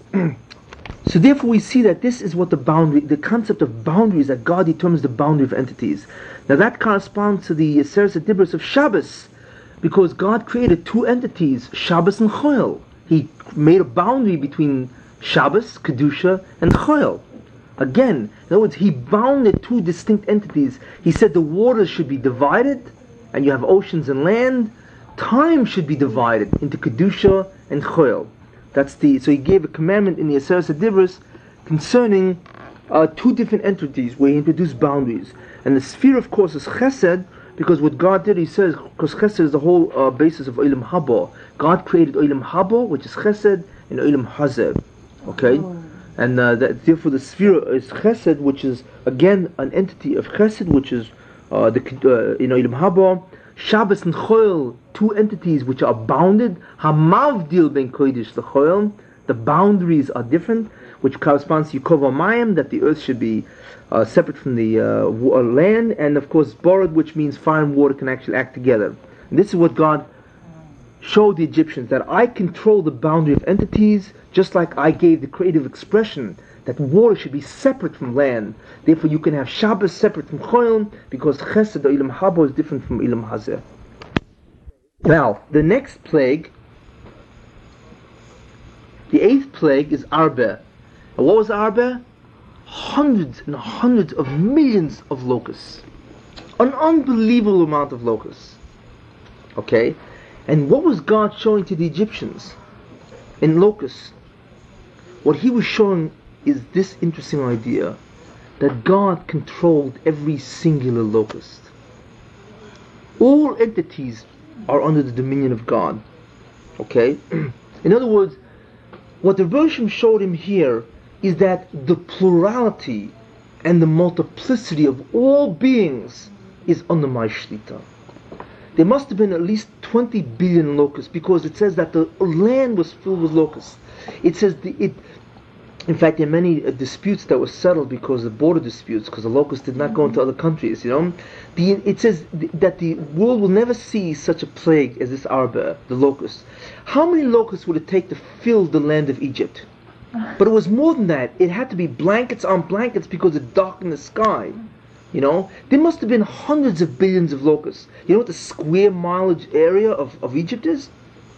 So therefore we see that this is what the concept of boundaries, that God determines the boundary of entities. Now that corresponds to the Seres Dibros of Shabbos, because God created two entities, Shabbos and Choil. He made a boundary between Shabbos, Kedusha, and Choil. Again, in other words, He bounded two distinct entities. He said the waters should be divided, and you have oceans and land. Time should be divided into Kedusha and Choil. So He gave a commandment in the Aseret Dibros concerning two different entities where He introduced boundaries. And the sphere, of course, is Chesed, because what God did, He says, because Chesed is the whole basis of Olam Haba. God created Olam Haba, which is Chesed, and Olam Hazeh. Okay? And therefore the sphere is Chesed, which is again an entity of Chesed, which is in Olam Haba. Shabbos and Choil, two entities which are bounded. Hamavdil ben Kodesh leChoil, the boundaries are different, which corresponds to Yikov Mayim, that the earth should be separate from the land, and of course Borod, which means fire and water can actually act together. And this is what God showed the Egyptians, that I control the boundary of entities, just like I gave the creative expression that water should be separate from land. Therefore you can have Shabbos separate from Choil, because Chesed or Ilam Haba is different from Ilam Hazeh. Now, the next plague, the 8th plague, is Arbe. And what was Arbe? Hundreds and hundreds of millions of locusts. An unbelievable amount of locusts. Okay? And what was God showing to the Egyptians in locusts? What He was showing is this interesting idea, that God controlled every singular locust. All entities are under the dominion of God. Okay? In other words, what the version showed him here is that the plurality and the multiplicity of all beings is under my shlita. There must have been at least 20 billion locusts, because it says that the land was filled with locusts. It says in fact, there are many disputes that were settled because of border disputes, because the locusts did not go into other countries, It says that the world will never see such a plague as this Arba, the locusts. How many locusts would it take to fill the land of Egypt? But it was more than that. It had to be blankets on blankets, because it darkened the sky. There must have been hundreds of billions of locusts. You know what the square mileage area of Egypt is?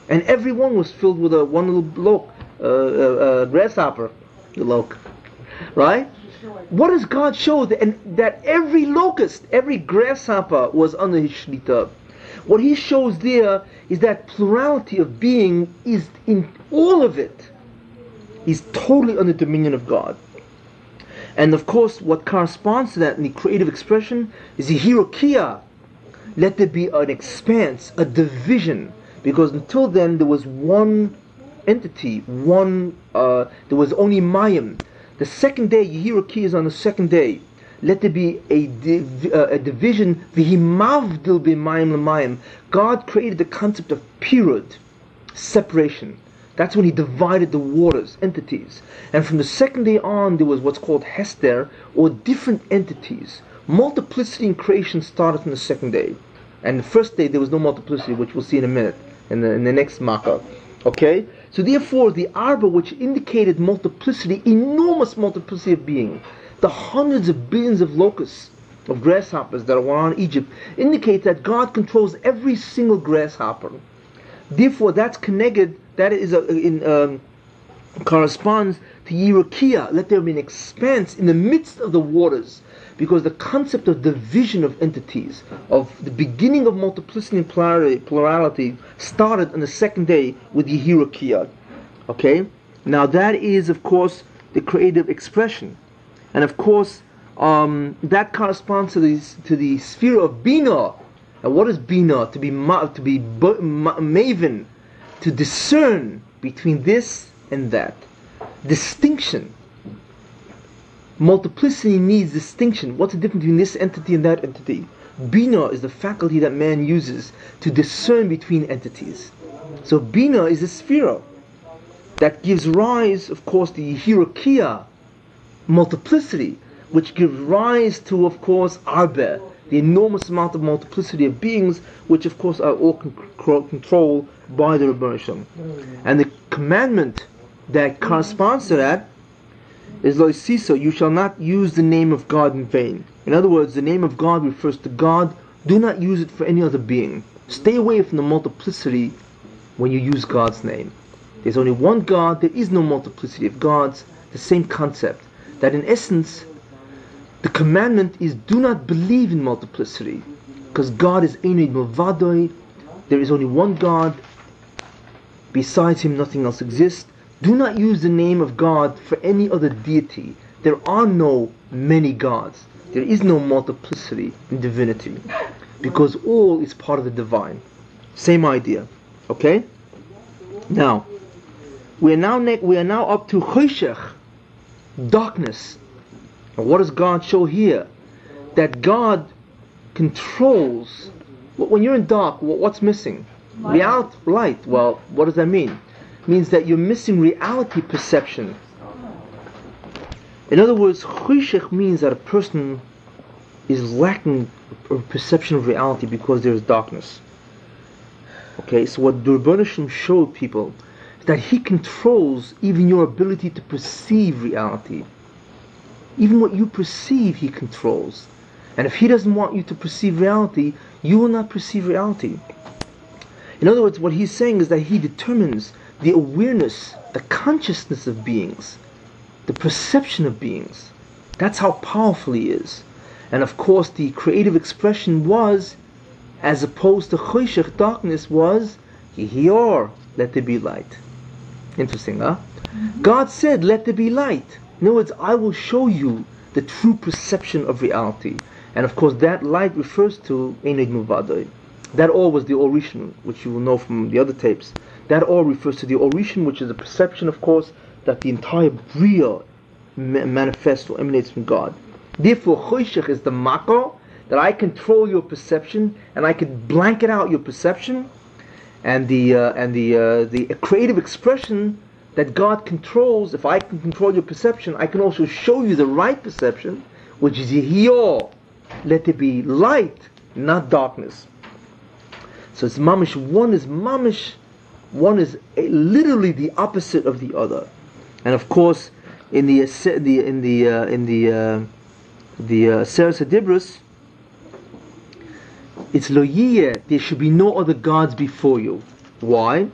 And every one was filled with one little grasshopper. Loc, right? What does God show? That every locust, every grasshopper was under His shlita. What He shows there is that plurality of being is in all of it. He's totally under the dominion of God. And of course, what corresponds to that in the creative expression is the hierarchia. Let there be an expanse, a division, because until then there was one entity, there was only Mayim. The second day, hierarchy is on the second day. Let there be a division. V'himavdil b'mayim l'mayim. God created the concept of pirud, separation. That's when He divided the waters, entities. And from the second day on, there was what's called Hester, or different entities. Multiplicity in creation started from the second day. And the first day there was no multiplicity, which we'll see in a minute, in the next Makkah. Okay? So therefore, the Arba, which indicated multiplicity, enormous multiplicity of being, the hundreds of billions of locusts, of grasshoppers that are around Egypt, indicate that God controls every single grasshopper. Therefore, that's connected, that is corresponds to Yirakia. Let there be an expanse in the midst of the waters, because the concept of division of entities, of the beginning of multiplicity and plurality, started on the second day with Yirakia. Okay? Now that is, of course, the creative expression. And of course, that corresponds to the sphere of Bina, And what is bina? To be maven, to discern between this and that. Distinction. Multiplicity needs distinction. What's the difference between this entity and that entity? Bina is the faculty that man uses to discern between entities. So Bina is a sphere that gives rise, of course, the hierarchia, multiplicity, which gives rise to, of course, Arbe, the enormous amount of multiplicity of beings, which, of course, are all controlled by the Rebbeinu Shem. And the commandment that corresponds to that is Lice, you shall not use the name of God in vain. In other words, the name of God refers to God. Do not use it for any other being. Stay away from the multiplicity when you use God's name. There's only one God. There is no multiplicity of gods. The same concept. That in essence, the commandment is do not believe in multiplicity. Because God is Einid Milvadoi. There is only one God. Besides Him, nothing else exists. Do not use the name of God for any other deity. There are no many gods. There is no multiplicity in divinity. Because all is part of the divine. Same idea. Okay? Now, we are now up to Choshech, darkness. And what does God show here? That God controls. When you're in dark, what's missing? Light. Well, what does that mean? It means that you're missing reality perception. In other words, Choshech means that a person is lacking a perception of reality because there is darkness. Okay, so what the Rebbeinu Shem showed people is that He controls even your ability to perceive reality. Even what you perceive, He controls. And if He doesn't want you to perceive reality, you will not perceive reality. In other words, what He's saying is that He determines the awareness, the consciousness of beings, the perception of beings. That's how powerful He is. And of course, the creative expression was, as opposed to Choshech, darkness, was Shiur, let there be light. Interesting, huh? God said, let there be light. In other words, I will show you the true perception of reality. And of course, that light refers to Einid Milvadoi. That all was the Orishan, which you will know from the other tapes. That all refers to the Orishan, which is the perception, of course, that the entire Bria manifests or emanates from God. Therefore, Choshech is the Mako, that I control your perception and I can blanket out your perception, and the creative expression that God controls. If I can control your perception, I can also show you the right perception, which is Shiur. Let there be light, not darkness. So it's mamish. One is mamish. One is literally the opposite of the other. And of course, in the Seres Hadibros, it's lo yiyeh, there should be no other gods before you. Why?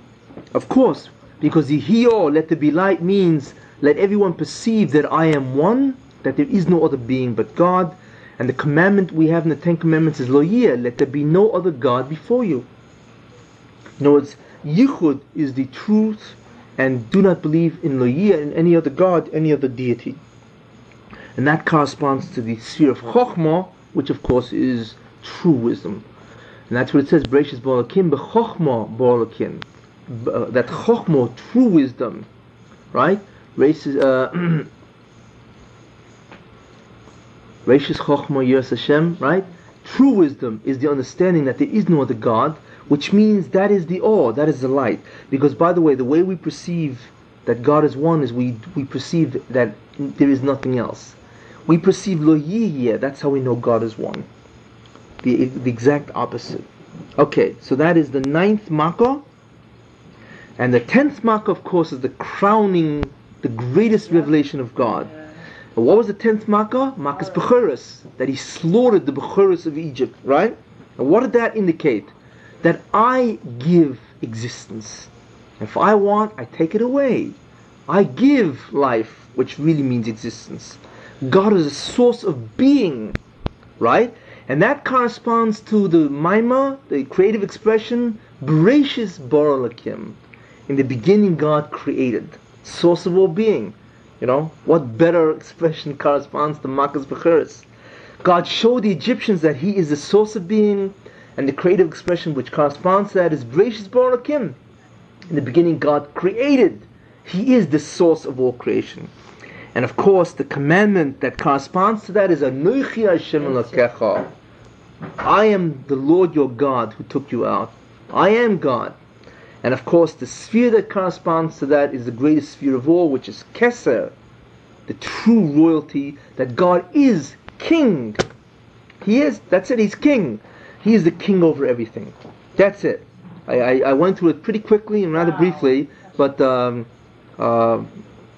Of course, because the Shiur, let there be light, means let everyone perceive that I am one, that there is no other being but God. And the commandment we have in the Ten Commandments is lo yiyeh, let there be no other God before you. In other words, Yichud is the truth, and do not believe in lo yiyeh, in any other God, any other deity. And that corresponds to the sphere of Chokhmah, which of course is true wisdom. And that's what it says, Bereishis Ba'alakim, B'Chokhmah Ba'alakim. That Chokhmah, true wisdom, right? Bereishis Chokhmah Yiras Hashem, right? True wisdom is the understanding that there is no other God, which means that is the awe, that is the light. Because by the way we perceive that God is one is we perceive that there is nothing else. We perceive lo yiyeh, that's how we know God is one. The exact opposite. Okay, so that is the 9th Makkah. And the 10th Makkah, of course, is the crowning, the greatest revelation of God. And what was the 10th Makkah? Makkah's Bechoros, that He slaughtered the Bechoros of Egypt, right? And what did that indicate? That I give existence. If I want, I take it away. I give life, which really means existence. God is a source of being, right? And that corresponds to the Maima, the creative expression, Bereishis Ba'alakim. In the beginning, God created, source of all being. You know, what better expression corresponds to Makkah's Bechoros? God showed the Egyptians that He is the source of being, And the creative expression which corresponds to that is Bereshis bara Elokim. In the beginning, God created. He is the source of all creation. And of course, the commandment that corresponds to that is Anochi Hashem Elokecha. I am the Lord your God who took you out. I am God. And of course, the sphere that corresponds to that is the greatest sphere of all, which is Kesser, the true royalty, that God is king. He is, that's it, he's king. He is the king over everything. That's it. I went through it pretty quickly and rather briefly, but I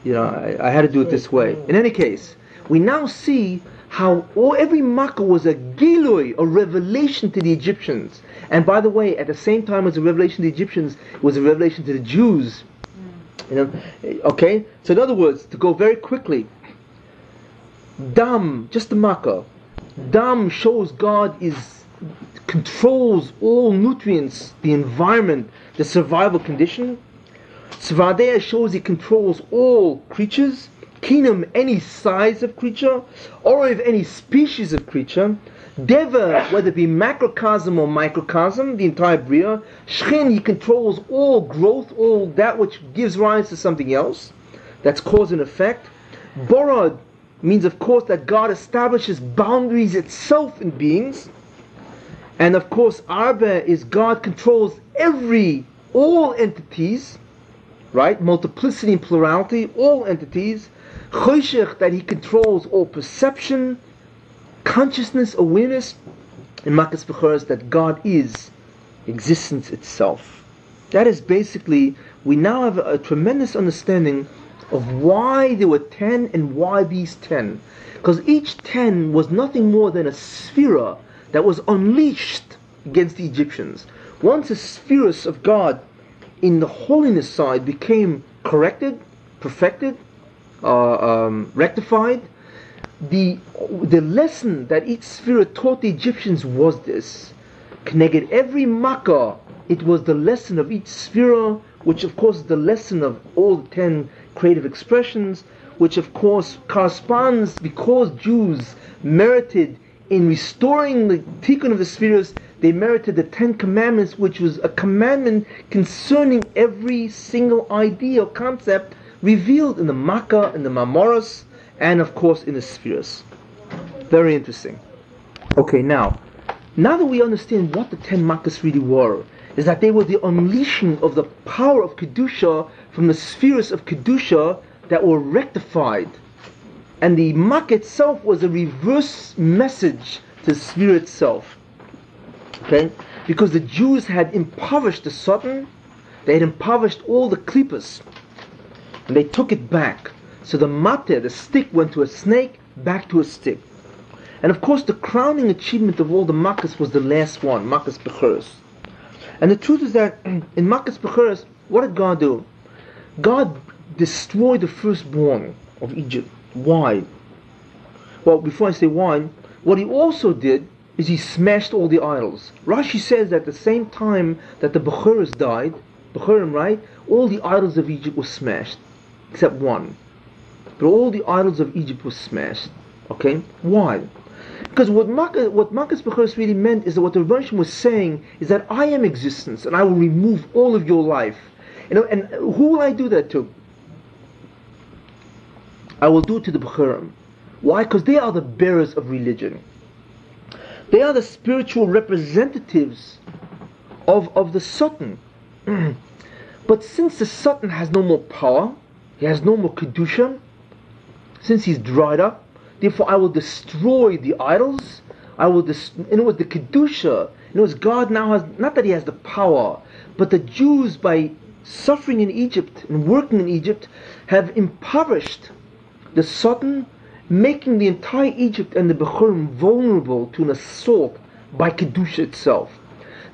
had to do it this way. In any case, we now see how every makkah was a gilui, a revelation to the Egyptians. And by the way, at the same time as a revelation to the Egyptians, it was a revelation to the Jews. Okay? So in other words, to go very quickly, Dam, just the makkah, Dam shows God controls all nutrients, the environment, the survival condition. Svadea shows he controls all creatures. Kinam, any size of creature, or of any species of creature. Deva, whether it be macrocosm or microcosm, the entire Bria. Shchin, he controls all growth, all that which gives rise to something else. That's cause and effect. Borod means, of course, that God establishes boundaries itself in beings. And of course, Arba is God controls all entities, right? Multiplicity and plurality, all entities. Choshech, that he controls all perception, consciousness, awareness. And Makas Bechoros, that God is existence itself. That is basically, we now have a tremendous understanding of why there were 10 and why these 10. Because each 10 was nothing more than a sphera that was unleashed against the Egyptians. Once a spheres of God in the holiness side became corrected, perfected, rectified, the lesson that each sphere taught the Egyptians was this. Connected every makkah, it was the lesson of each sphere, which of course is the lesson of all the 10 creative expressions, which of course corresponds, because Jews merited in restoring the tikkun of the spheres, they merited the 10 commandments, which was a commandment concerning every single idea or concept revealed in the Makkah, in the Mamoros, and of course in the spheres. Very interesting. Okay, now that we understand what the 10 Makkahs really were, is that they were the unleashing of the power of Kedusha from the spheres of Kedusha that were rectified. And the Makkah itself was a reverse message to the sphere itself. Okay? Because the Jews had impoverished the Satan, they had impoverished all the klippas, and they took it back. So the mate, the stick, went to a snake, back to a stick. And of course the crowning achievement of all the Makkahs was the last one, Makkahs Bechoros. And the truth is that in Makkahs Bechoros, what did God do? God destroyed the firstborn of Egypt. Why? Well, before I say why, what he also did is he smashed all the idols. Rashi says that at the same time that the Bechoros died, Bechorim, right? All the idols of Egypt were smashed, except one. But all the idols of Egypt were smashed. Okay? Why? Because what Makkahs Bechoros really meant is that what the Rebbe was saying is that I am existence and I will remove all of your life. And who will I do that to? I will do it to the Bechorim. Why? Because they are the bearers of religion. They are the spiritual representatives of the Satan. But since the Satan has no more power, he has no more Kedusha, since he's dried up, therefore I will destroy the idols. I will in other words, the Kedusha. In other words, God now has, not that he has the power, but the Jews, by suffering in Egypt and working in Egypt, have impoverished the Satan, making the entire Egypt and the Bechorim vulnerable to an assault by Kedusha itself.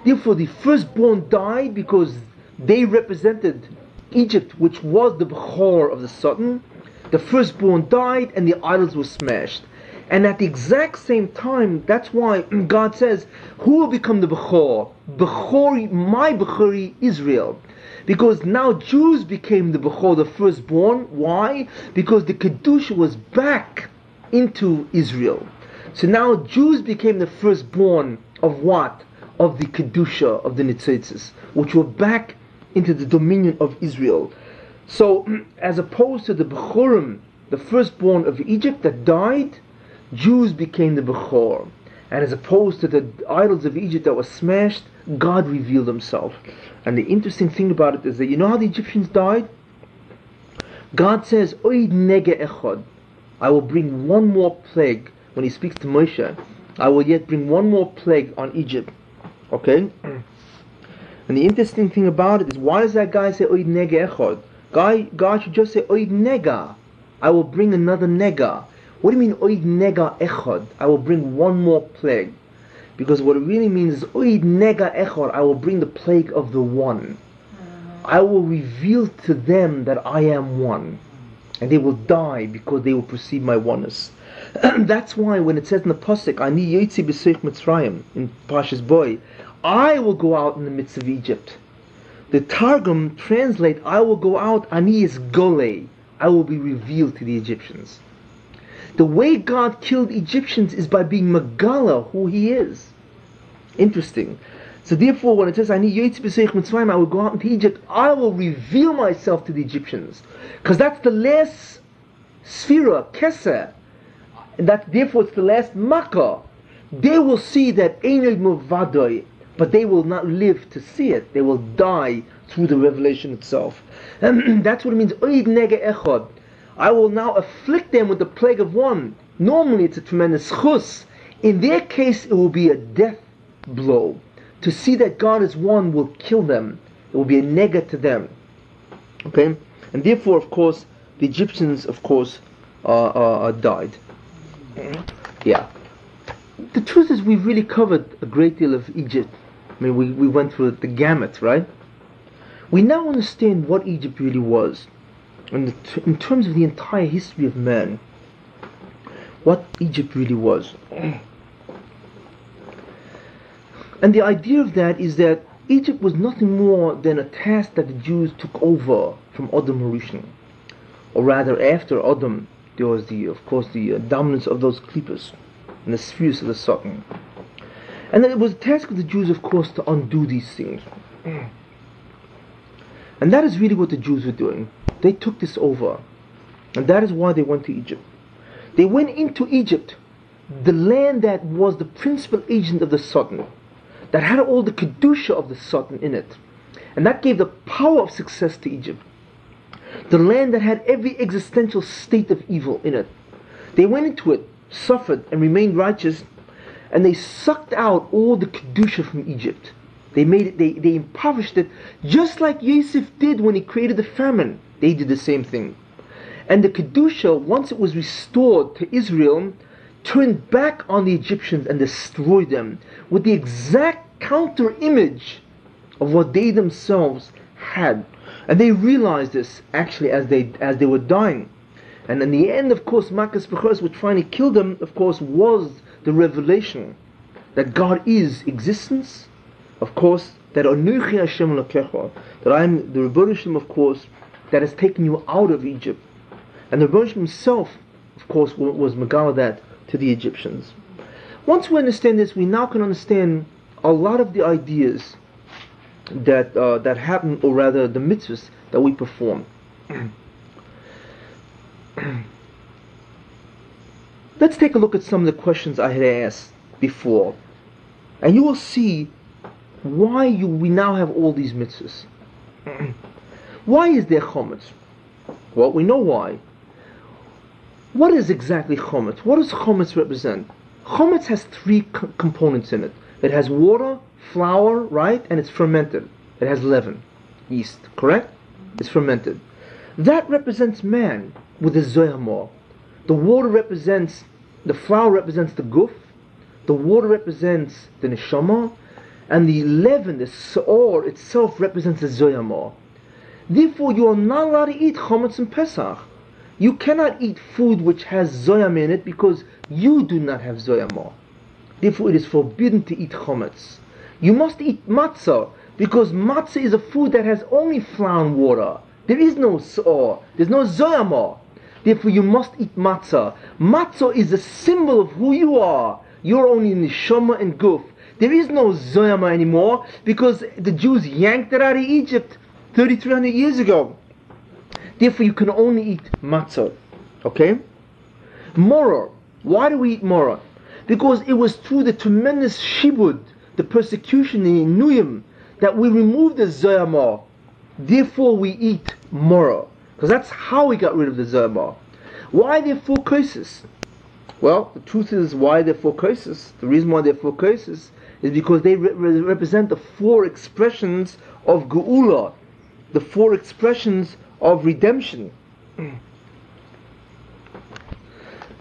Therefore the firstborn died because they represented Egypt, which was the Bechor of the Satan. The firstborn died and the idols were smashed. And at the exact same time, that's why God says, who will become the Bechor? Bechori, my Bechori, Israel. Because now Jews became the Bechor, the firstborn. Why? Because the Kedusha was back into Israel. So now Jews became the firstborn of what? of the Kedusha of the Nitzitzis, which were back into the dominion of Israel. So, as opposed to the Bechorim, the firstborn of Egypt that died, Jews became the Bechor. And as opposed to the idols of Egypt that were smashed, God revealed himself. And the interesting thing about it is that, you know how the Egyptians died? God says, Oid nege echad, I will bring one more plague. When he speaks to Moshe, I will yet bring one more plague on Egypt. Okay? And the interesting thing about it is, why does that guy say Oid nege echad? God should just say Oid nega, I will bring another nega. What do you mean Oid nega echad? I will bring one more plague. Because what it really means is Oid nega echad, I will bring the plague of the one. I will reveal to them that I am one. And they will die because they will perceive my oneness. That's why when it says in the Pasuk, Ani yotzi b'seich Mitzrayim, in Parshas Boy, I will go out in the midst of Egypt. The Targum translate, I will go out, Ani is Golei, I will be revealed to the Egyptians. The way God killed Egyptians is by being Megala, who he is. Interesting. So therefore, when it says, I will go out into Egypt, I will reveal myself to the Egyptians. Because that's the last Sphira, Kessin. And that, therefore, it's the last Makkah. They will see that Einod Muvadoi, but they will not live to see it. They will die through the revelation itself. And that's what it means, Oid nege echad. I will now afflict them with the plague of one. Normally it's a tremendous chus. In their case it will be a death blow. To see that God is one will kill them. It will be a nega to them. Okay? And therefore, of course, the Egyptians, of course, died. Yeah. The truth is we've really covered a great deal of Egypt. I mean, we went through the gamut, right? We now understand what Egypt really was. In terms of the entire history of man, what Egypt really was. And the idea of that is that Egypt was nothing more than a task that the Jews took over from Adam Harishon. Or rather, after Adam, there was of course the dominance of those klippos and the spheres of the Satan. And then it was a task of the Jews, of course, to undo these things. And that is really what the Jews were doing. They took this over. And that is why they went to Egypt. They went into Egypt, the land that was the principal agent of the Satan, that had all the Kedusha of the Satan in it. And that gave the power of success to Egypt. The land that had every existential state of evil in it. They went into it, suffered, and remained righteous, and they sucked out all the Kedusha from Egypt. They made it, they impoverished it, just like Yosef did when he created the famine. They did the same thing. And the Kedusha, once it was restored to Israel, turned back on the Egyptians and destroyed them with the exact counter image of what they themselves had. And they realized this actually as they were dying. And in the end, of course, Makas Bechoros were trying to kill them, of course, was the revelation that God is existence, of course, that Anuchi Hashem Elokecha, that I am the Rebbe Hashem, of course, that has taken you out of Egypt. And the Rebbe Hashem himself, of course, was Megala that to the Egyptians. Once we understand this, we now can understand a lot of the ideas that happen, or rather the mitzvahs that we perform. Let's take a look at some of the questions I had asked before, and you will see why we now have all these mitzvahs. Why is there chometz? Well, we know why. What is exactly chometz? What does chometz represent? Chometz has three components in it. It has water, flour, right? And it's fermented. It has leaven, yeast, correct? It's fermented. That represents man with the zoyamor. The water represents, the flour represents the guf, the water represents the neshama, and the leaven, the seor itself represents the zoyamor. Therefore, you are not allowed to eat chometz and Pesach. You cannot eat food which has zoyam in it because you do not have zoyamor. Therefore, it is forbidden to eat chometz. You must eat matzah because matzah is a food that has only flour and water. There is no seor. There's no zoyamor. Therefore, you must eat matzah. Matzah is a symbol of who you are. You're only neshama and guf. There is no Zoyama anymore because the Jews yanked it out of Egypt 3,300 years ago. Therefore, you can only eat matzah. Okay? Moror. Why do we eat moror? Because it was through the tremendous shibud, the persecution in Inuyim, that we removed the Zoyama. Therefore, we eat moror. Because that's how we got rid of the Zoyama. Why are there 4 curses? Well, the truth is why there are 4 curses. The reason why there are 4 curses is because they represent the 4 expressions of Geula, the 4 expressions of redemption.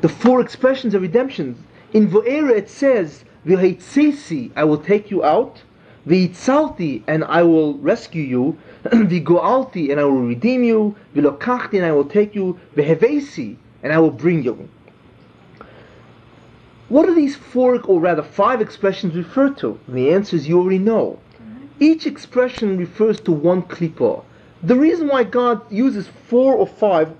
The 4 expressions of redemption. In Vo'era it says, V'heitzesi, I will take you out, V'itzalti, and I will rescue you, V'go'alti, and I will redeem you, V'lokachti, and I will take you, V'hevesi, and I will bring you. What are these 4, or rather 5 expressions refer to? And the answer is you already know. Each expression refers to one klipa. The reason why God uses 4 or 5,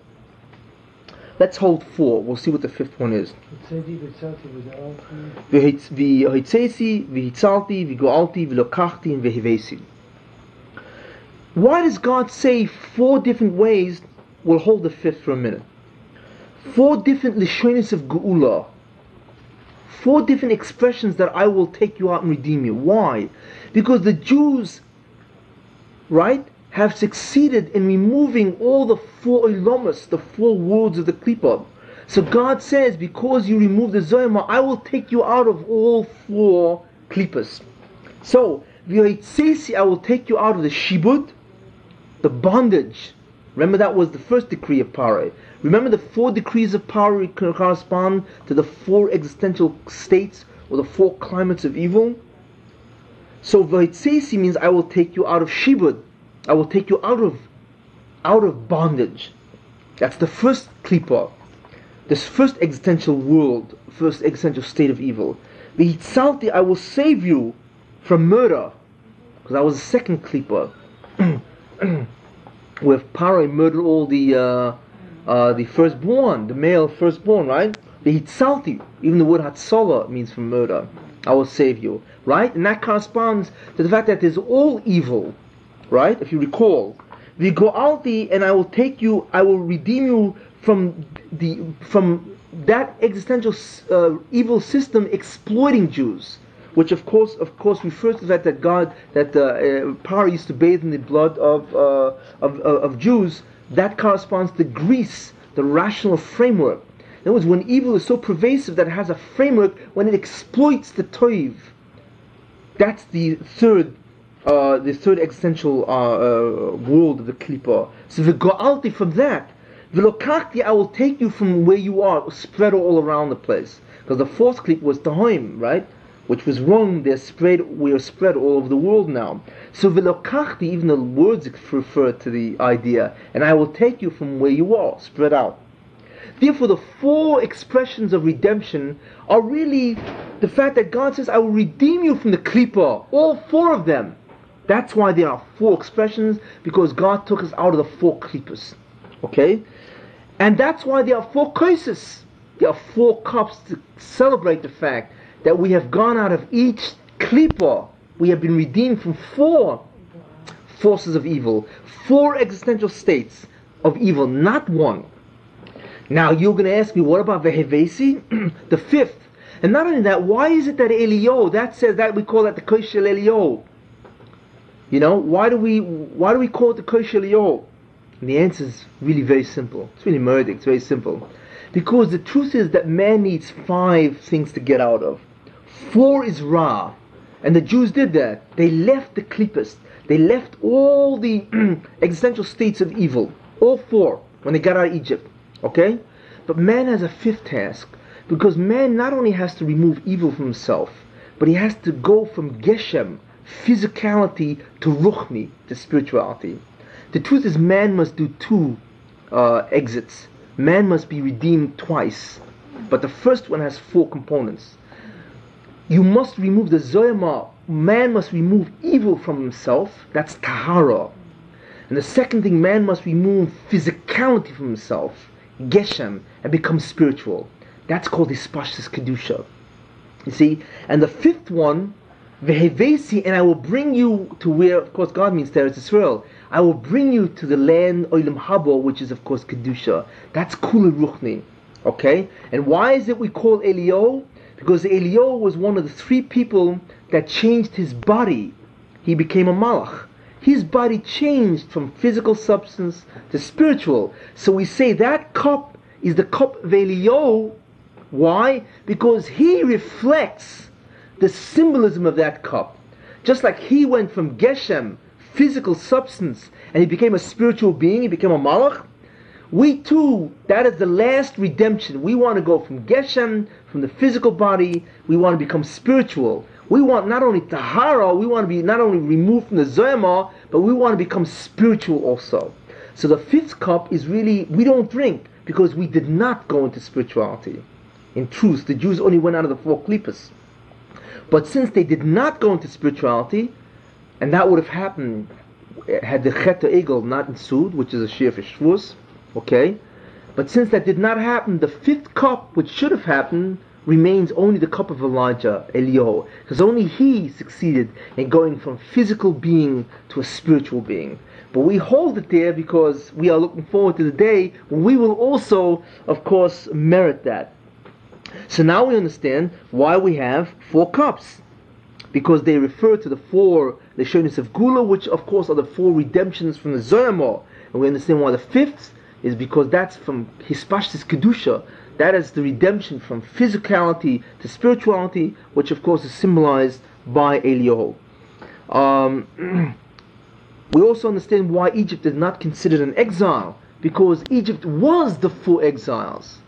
let's hold 4. We'll see what the 5th one is. V'hitzesi, v'hitzalti, v'go'alti, v'lokachti, and v'hevesi. Why does God say 4 different ways? We'll hold the 5th for a minute. 4 different lishonis of geula. 4 different expressions that I will take you out and redeem you. Why? Because the Jews, right, have succeeded in removing all the 4 ilamas, the 4 worlds of the klipa. So God says, because you remove the Zoyama, I will take you out of all 4 klipas. So, V'yitzesi, I will take you out of the shibud, the bondage. Remember that was the first decree of Parai. Remember the 4 decrees of Parai correspond to the 4 existential states or the 4 climates of evil. So V'yitzesi means I will take you out of shibud. I will take you out of bondage. That's the first klipa, this first existential world, first existential state of evil. V'hitzalti, I will save you from murder, because that was the second klipa, where Parai murdered all the firstborn, the male firstborn, right? V'hitzalti, even the word hatzalah means from murder. I will save you, right? And that corresponds to the fact that there's all evil. Right? If you recall, V'go'alti, and I will take you, I will redeem you from that existential evil system exploiting Jews, which of course refers to the fact that Parai used to bathe in the blood of Jews. That corresponds to Greece, the rational framework. In other words, when evil is so pervasive that it has a framework, when it exploits the toiv, that's the third existential world of the klipa. So v'go'alti, from that, v'lokachti, I will take you from where you are, spread all around the place. Because the 4th klipa was tahoim, right? Which was wrong. We are spread all over the world now. So v'lokachti, even the words refer to the idea, and I will take you from where you are, spread out. Therefore, the 4 expressions of redemption are really the fact that God says, I will redeem you from the klipa, all 4 of them. That's why there are 4 expressions, because God took us out of the 4 klipas. Okay? And that's why there are 4 curses. There are 4 cups to celebrate the fact that we have gone out of each klipa. We have been redeemed from 4 forces of evil, 4 existential states of evil, not 1. Now you're going to ask me, what about Vehevesi? The 5th. And not only that, why is it that Elio, that says that we call that the Koshel Elio? You know, why do we call it the Koshel Elio? And the answer is really very simple. It's really murdic, it's very simple. Because the truth is that man needs 5 things to get out of. 4 is Ra. And the Jews did that. They left the klipas. They left all the existential states of evil. All 4 when they got out of Egypt. Okay? But man has a 5th task. Because man not only has to remove evil from himself, but he has to go from Geshem, physicality, to Ruchni, to spirituality. The truth is, man must do 2 exits. Man must be redeemed twice. But the first one has 4 components. You must remove the Zoyama. Man must remove evil from himself. That's Tahara. And the second thing, man must remove physicality from himself, Geshem, and become spiritual. That's called Hispashtis Kedusha. You see? And the 5th one Vehevesi, and I will bring you to where, of course, God means Eretz Israel. I will bring you to the land Olam Haba, which is, of course, Kedusha. That's Kula Ruchni. Okay? And why is it we call Eliyahu? Because Eliyahu was one of the three people that changed his body. He became a Malach. His body changed from physical substance to spiritual. So we say that cup is the cup of Eliyahu. Why? Because he reflects the symbolism of that cup. Just like he went from Geshem, physical substance, and he became a spiritual being, he became a Malach. We too, that is the last redemption. We want to go from Geshem, from the physical body, we want to become spiritual. We want not only Tahara, we want to be not only removed from the Zoyama, but we want to become spiritual also. So the fifth cup is really, we don't drink because we did not go into spirituality. In truth, the Jews only went out of the four klippas. But since they did not go into spirituality, and that would have happened had the Chet Egel not ensued, which is a Shiur for Shavuos, okay? But since that did not happen, the fifth cup, which should have happened, remains only the cup of Elijah, Eliyahu, because only he succeeded in going from physical being to a spiritual being. But we hold it there because we are looking forward to the day when we will also, of course, merit that. So now we understand why we have four cups, because they refer to the four Leshonis of Gula, which of course are the four redemptions from the Zoyamah. And we understand why the fifth is because that's from Hispashtis Kedusha. That is the redemption from physicality to spirituality, which of course is symbolized by Eliyahu. We also understand why Egypt is not considered an exile, because Egypt was the four exiles.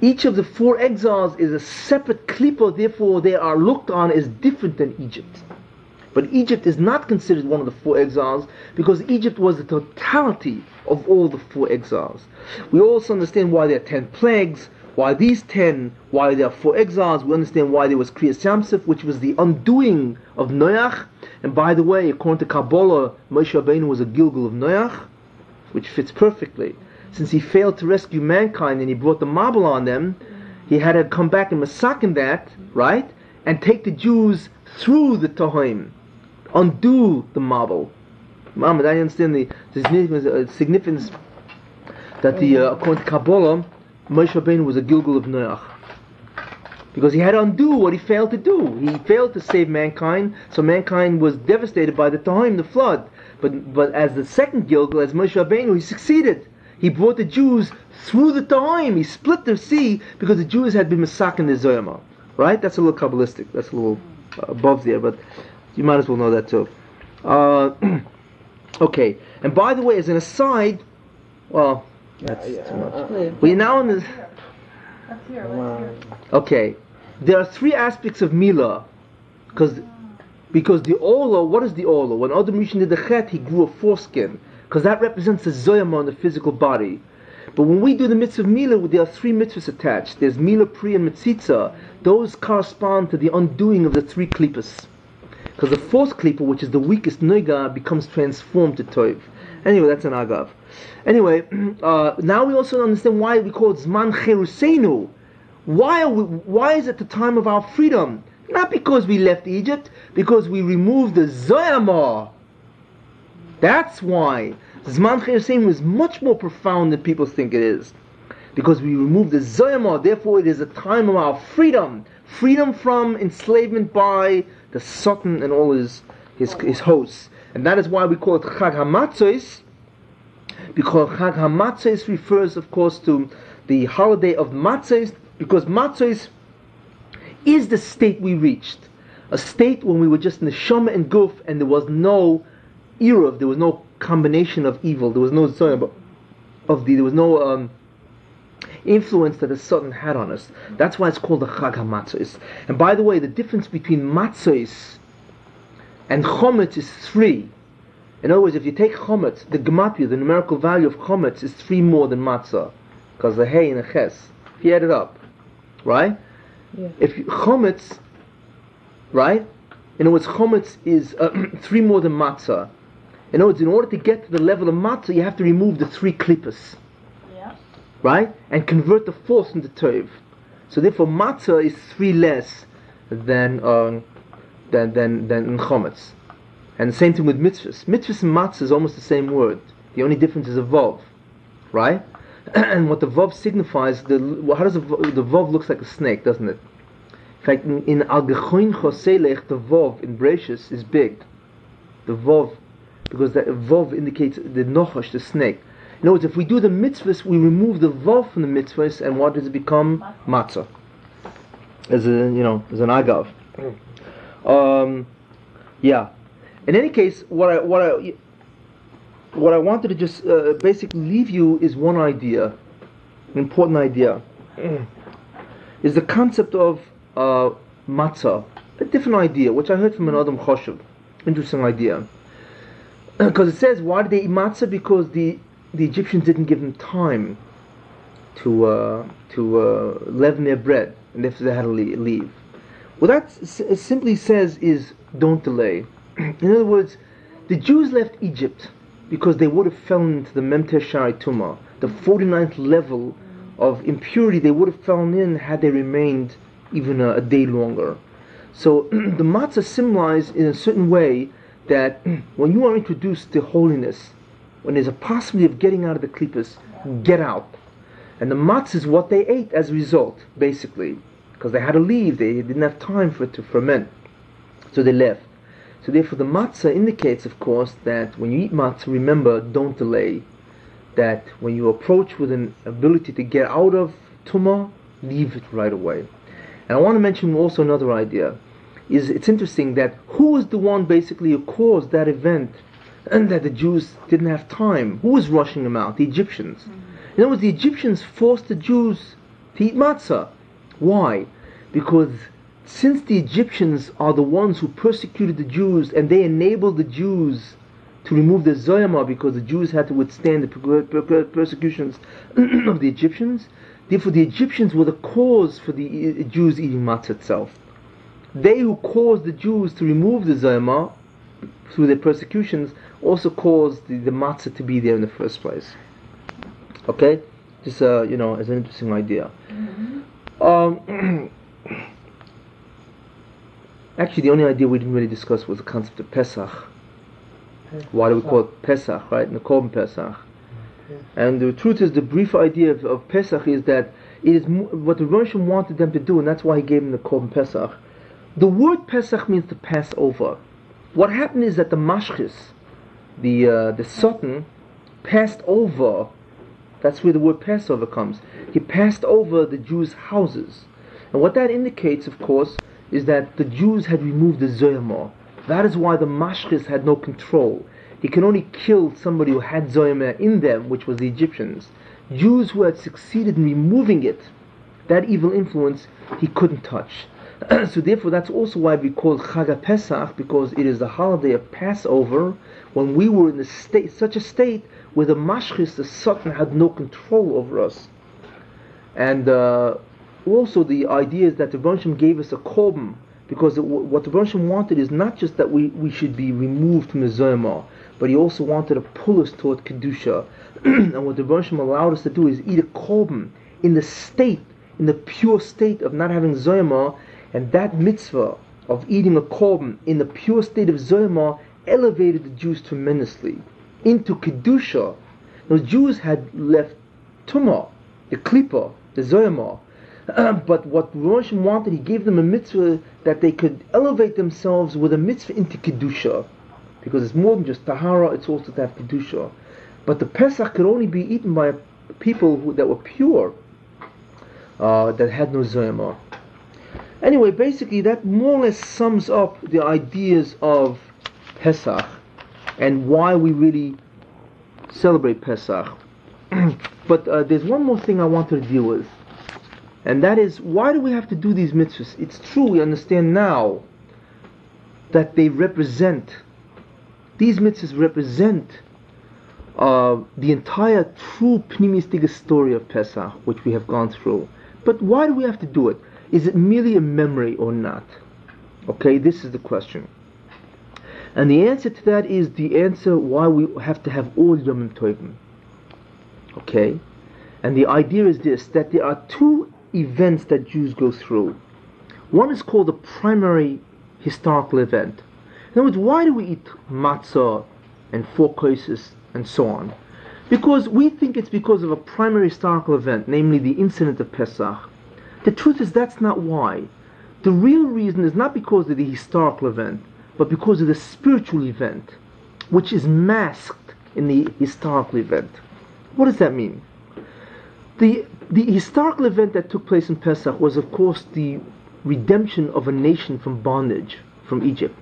Each of the four exiles is a separate klipa, therefore they are looked on as different than Egypt. But Egypt is not considered one of the four exiles because Egypt was the totality of all the four exiles. We also understand why there are 10 plagues, why these 10, why there are four exiles. We understand why there was Kriyas Yamsuf, which was the undoing of Noach. And by the way, according to Kabbalah, Moshe Rabbeinu was a Gilgul of Noach, which fits perfectly. Since he failed to rescue mankind and he brought the marble on them, he had to come back and massacre that, right? And take the Jews through the Tohaim, undo the marble. Muhammad, I understand the significance that according to Kabbalah, Moshe Rabbeinu was a Gilgul of Noach. Because he had to undo what he failed to do. He failed to save mankind, so mankind was devastated by the Tohaim, the flood. But as the second Gilgul, as Moshe Rabbeinu, he succeeded. He brought the Jews through the Tohaim. He split the sea because the Jews had been massacred in the Zoyama. Right? That's a little Kabbalistic. That's a little above there, but you might as well know that too. Okay. And by the way, as an aside, well, that's too much. We're now in the... Let's hear. Okay. There are three aspects of Milah. Because the Ola, what is the Ola? When Adam Rishon did the Chet, he grew a foreskin. Because that represents the Zoyama on the physical body. But when we do the mitzvah of Milah, there are three mitzvahs attached. There's Milah, Pri, and Mitzitza. Those correspond to the undoing of the three klippas. Because the fourth klippa, which is the weakest Noiga, becomes transformed to Toiv. Anyway, that's an Agav. Anyway, now we also understand why we call it Zman Cheruseinu. Why is it the time of our freedom? Not because we left Egypt, because we removed the Zoyama. That's why Zman Cheruseinu is much more profound than people think it is. Because we removed the Zoyama, therefore it is a time of our freedom. Freedom from enslavement by the Satan and all his hosts. And that is why we call it Chag HaMatzos, because Chag HaMatzos refers, of course, to the holiday of Matzos, because Matzos is the state we reached. A state when we were just Neshama and Guf, and there was no Eruv, there was no combination of evil, there was no there was no influence that the Satan had on us. That's why it's called the Chag HaMatzos. And by the way, the difference between Matzos and Chometz is 3. In other words, if you take Chometz, the Gematria, the numerical value of Chometz is 3 more than Matzah, because the Hey and the Ches, if you add it up, right? Yeah. If Chometz, right? In other words, Chometz is 3 more than Matzah. In other words, in order to get to the level of Matzah, you have to remove the 3 klippas. Yeah. Right? And convert the fourth into Tov. So therefore, Matzah is 3 less than than in chometz. And the same thing with mitzvahs. Mitzvahs and matzah is almost the same word. The only difference is a vav, right? And what the vav signifies, how does the vav looks like a snake, doesn't it? In fact, in Al Gechoin Choselech, the vav in Bereshis is big. The vav, because the vav indicates the nochosh, the snake. In other words, if we do the mitzvahs, we remove the vav from the mitzvahs, and what does it become? Matzah. As an agav. Yeah. In any case, what I wanted to just basically leave you is one idea, an important idea, is the concept of matzah, a different idea, which I heard from an Adam Choshev. Interesting idea. Because it says, why did they eat matzah? Because the Egyptians didn't give them time to leaven their bread, and therefore they had to leave. What that simply says is, don't delay. In other words, the Jews left Egypt because they would have fallen into the Memter Shari Tumah, the 49th level of impurity they would have fallen in had they remained even a day longer. So the matzah symbolizes in a certain way that when you are introduced to holiness, when there's a possibility of getting out of the klippas, get out. And the matzah is what they ate as a result, basically, because they had to leave, they didn't have time for it to ferment, so they left. So therefore the matzah indicates, of course, that when you eat matzah, remember, don't delay. That when you approach with an ability to get out of tumah, leave it right away. And I want to mention also another idea. It's interesting that who was the one basically who caused that event, and that the Jews didn't have time? Who was rushing them out? The Egyptians. In other words, the Egyptians forced the Jews to eat matzah. Why? Because since the Egyptians are the ones who persecuted the Jews, and they enabled the Jews to remove the zoyama because the Jews had to withstand the persecutions of the Egyptians, therefore the Egyptians were the cause for the Jews eating matzah itself. They who caused the Jews to remove the zoyama through their persecutions also caused the matzah to be there in the first place. Okay? Just as an interesting idea. Actually, the only idea we didn't really discuss was the concept of Pesach. Why do we call it Pesach, right? In the Korban Pesach. And the truth is, the brief idea of Pesach is that it is what the Rosh wanted them to do, and that's why he gave them the Korban Pesach. The word Pesach means to pass over. What happened is that the Mashchis, the Satan, passed over. That's where the word Passover comes. He passed over the Jews' houses. And what that indicates, of course, is that the Jews had removed the Zoyama. That is why the Mashchis had no control. He can only kill somebody who had Zoyama in them, which was the Egyptians. Jews who had succeeded in removing it, that evil influence, he couldn't touch. So therefore, that's also why we call Chag Pesach, because it is the holiday of Passover, when we were in such a state where the Mashchis, the Satan, had no control over us. And also the idea is that the Rebbe gave us a korban, because what the Rebbe wanted is not just that we should be removed from the Zoyama, but he also wanted to pull us toward Kedusha. And what the Rebbe allowed us to do is eat a korban in the pure state of not having Zoyama, and that mitzvah of eating a korban in the pure state of Zoyama elevated the Jews tremendously into Kedusha. The Jews had left Tumah, the Klippa, the Zoyama, but what Rosh wanted, he gave them a mitzvah that they could elevate themselves with a mitzvah into Kedusha, because it's more than just Tahara, it's also to have Kedusha. But the Pesach could only be eaten by people that were pure, that had no Zoyama. Anyway, basically that more or less sums up the ideas of Pesach and why we really celebrate Pesach. But there's one more thing I wanted to deal with, and that is, why do we have to do these mitzvahs? It's true, we understand now that these mitzvahs represent the entire true Pnimiyus story of Pesach, which we have gone through. But why do we have to do it? Is it merely a memory or not? Okay, this is the question. And the answer to that is the answer why we have to have all Yomim Tovim. Okay? And the idea is this, that there are two events that Jews go through. One is called the primary historical event. In other words, why do we eat matzah and four kosses and so on? Because we think it's because of a primary historical event, namely the incident of Pesach. The truth is that's not why. The real reason is not because of the historical event, but because of the spiritual event, which is masked in the historical event. What does that mean? The historical event that took place in Pesach was, of course, the redemption of a nation from bondage, from Egypt.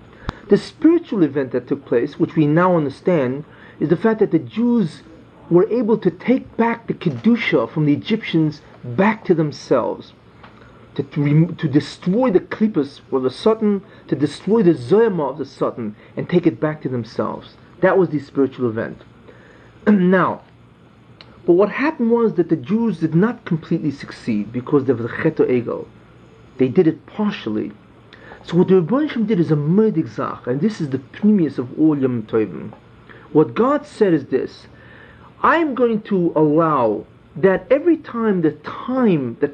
The spiritual event that took place, which we now understand, is the fact that the Jews were able to take back the Kedusha from the Egyptians back to themselves, to destroy the Klippos or the Satan, to destroy the Zoyama of the Satan, and take it back to themselves. That was the spiritual event. Now, but what happened was that the Jews did not completely succeed because there was a Chet Egel. They did it partially. So what the Rabbi did is a moedig zach, and this is the Pnimiyus of all Yom Tovim. What God said is this: I am going to allow that every time the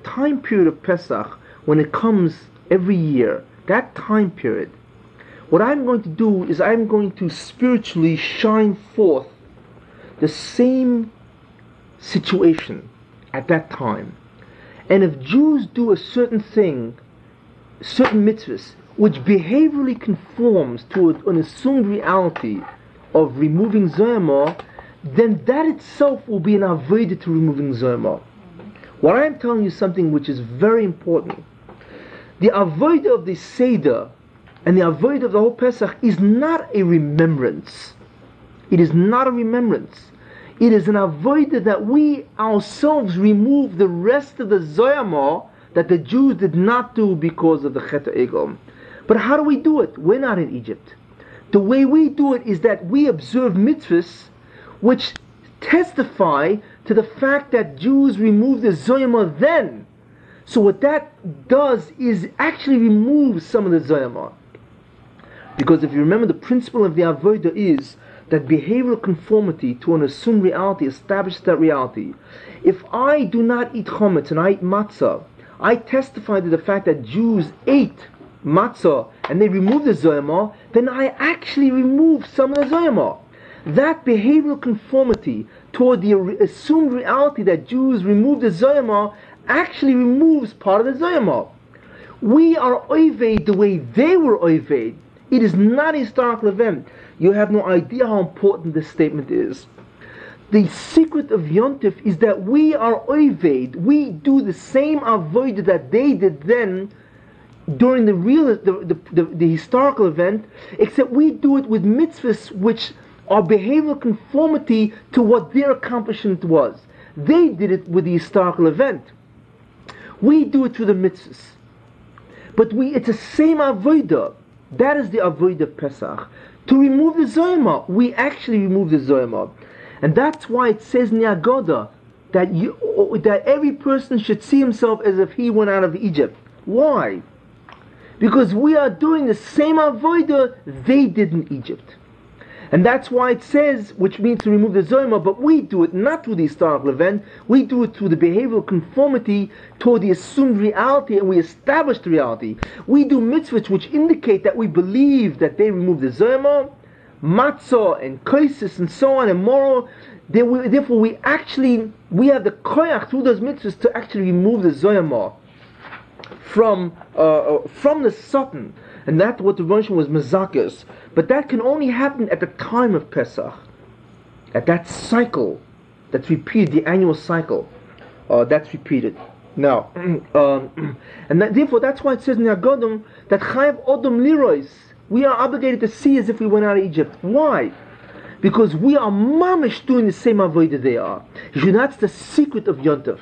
time period of Pesach, when it comes every year, that time period, what I'm going to do is I'm going to spiritually shine forth the same situation at that time. And if Jews do a certain thing, certain mitzvahs, which behaviorally conforms to an assumed reality of removing Zoyama, then that itself will be an avodah to removing Zoyama. What I am telling you something which is very important. The avodah of the Seder and the avodah of the whole Pesach is not a remembrance. It is not a remembrance. It is an avodah that we ourselves remove the rest of the Zoyama that the Jews did not do because of the Chet Egel. But how do we do it? We're not in Egypt. The way we do it is that we observe mitzvahs which testify to the fact that Jews removed the Zoyama then. So what that does is actually remove some of the Zoyama. Because if you remember, the principle of the avodah is that behavioral conformity to an assumed reality establishes that reality. If I do not eat chometz and I eat matzah, I testify to the fact that Jews ate matzah and they removed the Zoyama, then I actually remove some of the Zoyama. That behavioral conformity toward the assumed reality that Jews removed the Zoyama actually removes part of the Zoyama. We are oived the way they were oived. It is not a historical event. You have no idea how important this statement is. The secret of Yontif is that we are oived. We do the same avodah that they did then during the historical event, except we do it with mitzvahs which are behavioral conformity to what their accomplishment was. They did it with the historical event. We do it through the mitzvahs. But it's the same avodah. That is the avodah of Pesach. To remove the Zoyama, we actually remove the Zoyama. And that's why it says in the Agoda that every person should see himself as if he went out of Egypt. Why? Because we are doing the same avodah they did in Egypt. And that's why it says, which means to remove the Zoyama, but we do it not through the historical event, we do it through the behavioral conformity toward the assumed reality, and we establish the reality. We do mitzvahs which indicate that we believe that they removed the Zoyama, matzah and kosses and so on, and moral. Therefore we have the koyach through those mitzvahs to actually remove the Zoyama from the Satan. And that's what the Rosh was Mazakis. But that can only happen at the time of Pesach. At that cycle that's repeated, the annual cycle that's repeated. Now, therefore that's why it says in the Agodim that Chayav Odom Lirois, we are obligated to see as if we went out of Egypt. Why? Because we are mamish doing the same avodah they are. That's the secret of Yontif.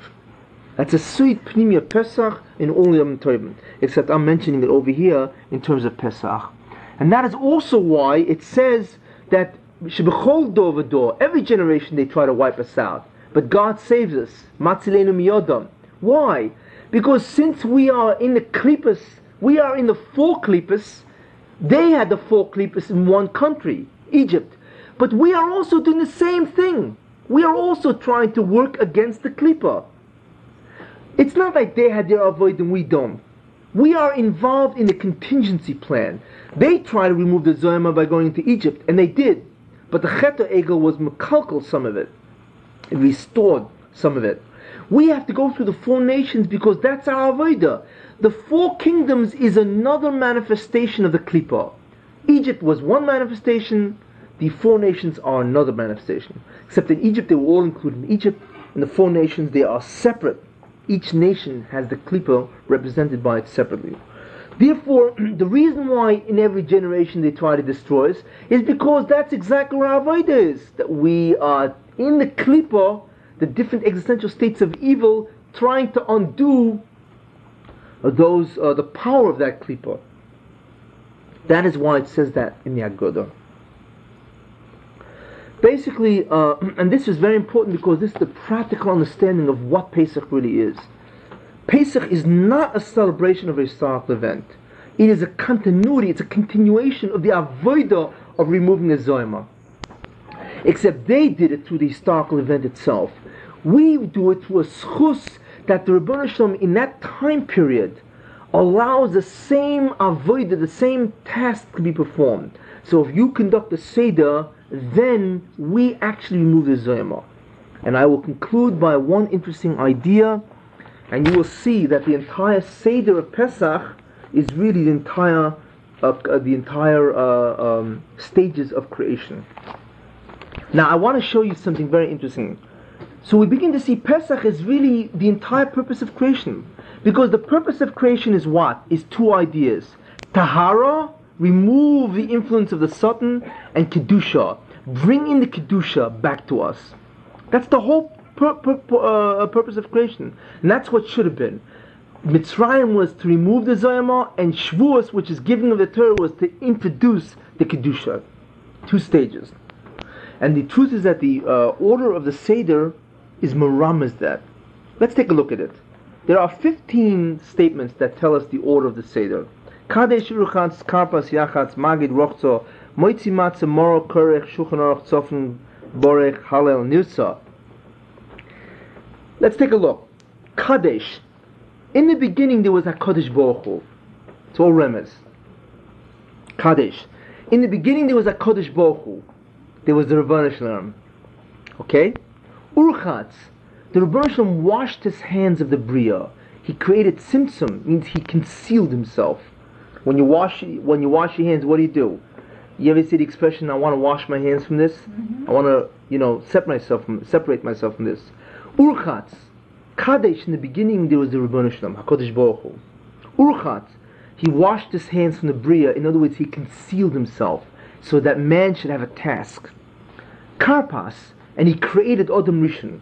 That's a sweet Pnimiyus Pesach in all Yom Tovim, except I'm mentioning it over here in terms of Pesach. And that is also why it says that Shebechol dor v'dor, every generation they try to wipe us out, but God saves us. Matzilenu miyodam. Why? Because since we are in the Klippos, we are in the four Klippos. They had the four Klippos in one country, Egypt. But we are also doing the same thing. We are also trying to work against the Klippa. It's not like they had their avoid and we don't. We are involved in the contingency plan. They tried to remove the Zoyama by going into Egypt, and they did. But the Chet Egel was mekalkel some of it. It restored some of it. We have to go through the 4 nations because that's our avodah. The 4 kingdoms is another manifestation of the Klippa. Egypt was one manifestation, the 4 nations are another manifestation. Except in Egypt, they were all included in Egypt. In the 4 nations, they are separate. Each nation has the Klippa represented by it separately. Therefore, the reason why in every generation they try to destroy us is because that's exactly what our avodah is. That we are in the Klippa, the different existential states of evil, trying to undo the power of that Klippa. That is why it says that in the Agoda. Basically, and this is very important because this is the practical understanding of what Pesach really is. Pesach is not a celebration of a historical event. It is a continuity, it's a continuation of the avodah of removing the Zoyama. Except they did it through the historical event itself. We do it through a schus that the Rebbeinu Shalom in that time period allows the same avodah, the same task to be performed. So if you conduct a Seder, then we actually remove the Zoyama. And I will conclude by one interesting idea, and you will see that the entire Seder of Pesach is really the entire stages of creation. Now I want to show you something very interesting. So we begin to see Pesach is really the entire purpose of creation. Because the purpose of creation is what? Is 2 ideas. Tahara, remove the influence of the Satan, and Kedusha, bring in the Kedusha back to us. That's the whole purpose of creation. And that's what should have been. Mitzrayim was to remove the Zoyama, and Shavuos, which is giving of the Torah, was to introduce the Kedusha. 2 stages. And the truth is that the order of the Seder is Meramas that. Let's take a look at it. There are 15 statements that tell us the order of the Seder. Kadesh Ruchatz, Karpas, Yachatz, Magid, Rochzo, Moitzi Matzah, Moro, Korech, Shulchan Aruch, Tzofen, Borech, Halel, Nirsa. Let's take a look. Kadesh. In the beginning there was a Kadesh Baruch Hu. It's all remez. Kadesh. In the beginning there was a Kadesh Baruch Hu. There was the Rebbeinu Shalom. Okay? Urchatz. The Rebbeinu Shalom washed his hands of the Bria. He created Tzimtzum, means he concealed himself. When you wash your hands, what do? You ever see the expression, I want to wash my hands from this? Mm-hmm. I want to, separate myself from this. Urchatz. Kadesh, in the beginning there was the Rebbeinu Shalom, HaKadosh Baruch Hu. Urchatz. He washed his hands from the Bria. In other words, he concealed himself so that man should have a task. Karpas. And he created Odom Rishon.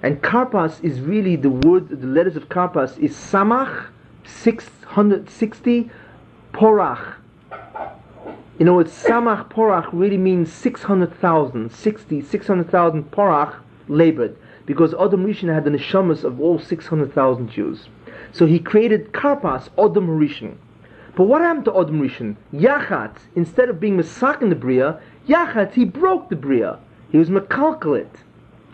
And Karpas is really the letters of Karpas is Samach, 660, Porach. You know, it's Samach Porach really means 600,000, 600,000 Porach labored. Because Odom Rishon had the neshamas of all 600,000 Jews. So he created Karpas, Odom Rishon. But what happened to Odom Rishon? Yachatz, instead of being Mesak in the Bria, Yachatz, he broke the Bria. He was mekalkelit,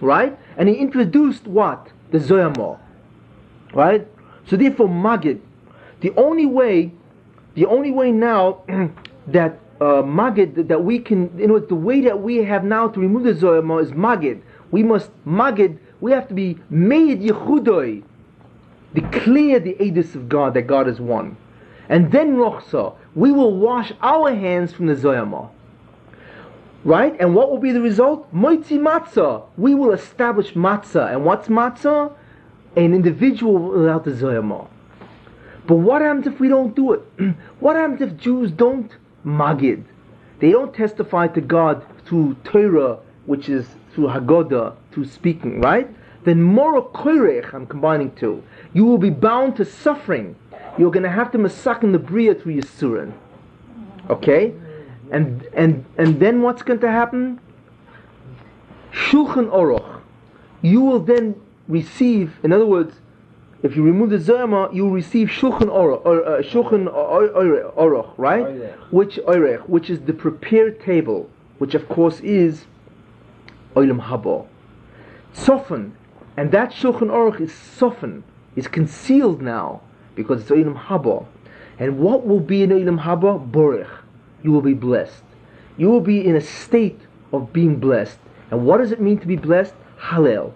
right? And he introduced what? The Zoyama, right? So therefore, Magid. The only way now that Magid, that we can, the way that we have now to remove the Zoyama is Magid. We have to be made Yechudoi, declare the Edus of God, that God is one. And then Rochsa, we will wash our hands from the Zoyama. Right? And what will be the result? Moitzi matzah. We will establish matzah. And what's matzah? An individual without the Zoyama. But what happens if we don't do it? What happens if Jews don't magid? They don't testify to God through Torah, which is through Haggadah, through speaking, right? Then mora koirech, I'm combining 2. You will be bound to suffering. You're going to have to masakin the Bria through Yisurin. Okay? And then what's going to happen? Shulchan Aruch. You will then receive, in other words, if you remove the Zoyama, you will receive Shulchan Aruch, right? Which is the prepared table, which of course is Olam Haba. Sofen, and that Shulchan Aruch is Sofen, is concealed now, because it's Olam Haba. And what will be in Olam Haba? Borech. You will be blessed. You will be in a state of being blessed. And what does it mean to be blessed? Hallel.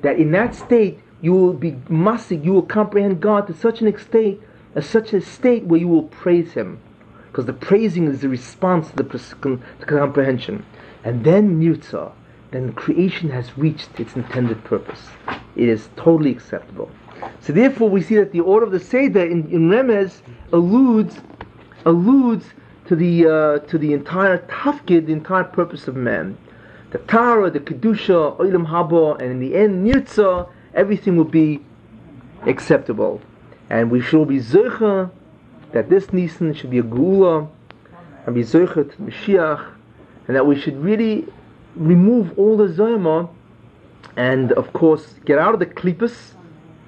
That in that state, you will be masig, you will comprehend God to such a state where you will praise Him. Because the praising is the response to the comprehension. And then Mirza, then creation has reached its intended purpose. It is totally acceptable. So therefore we see that the order of the Seder in Remez alludes to the entire tafkid, the entire purpose of man. The Tara, the Kedusha, Olam Haba, and in the end Nirtza, everything will be acceptable. And we shall be Zocher that this Nisan should be a Geula, and be Zocher to Mashiach, and that we should really remove all the Zoyma, and of course get out of the Klippas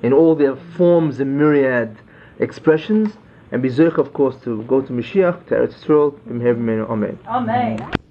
in all their forms and myriad expressions, and be Zocher of course to go to Mashiach, to Eretz Yisrael, Amen. Amen.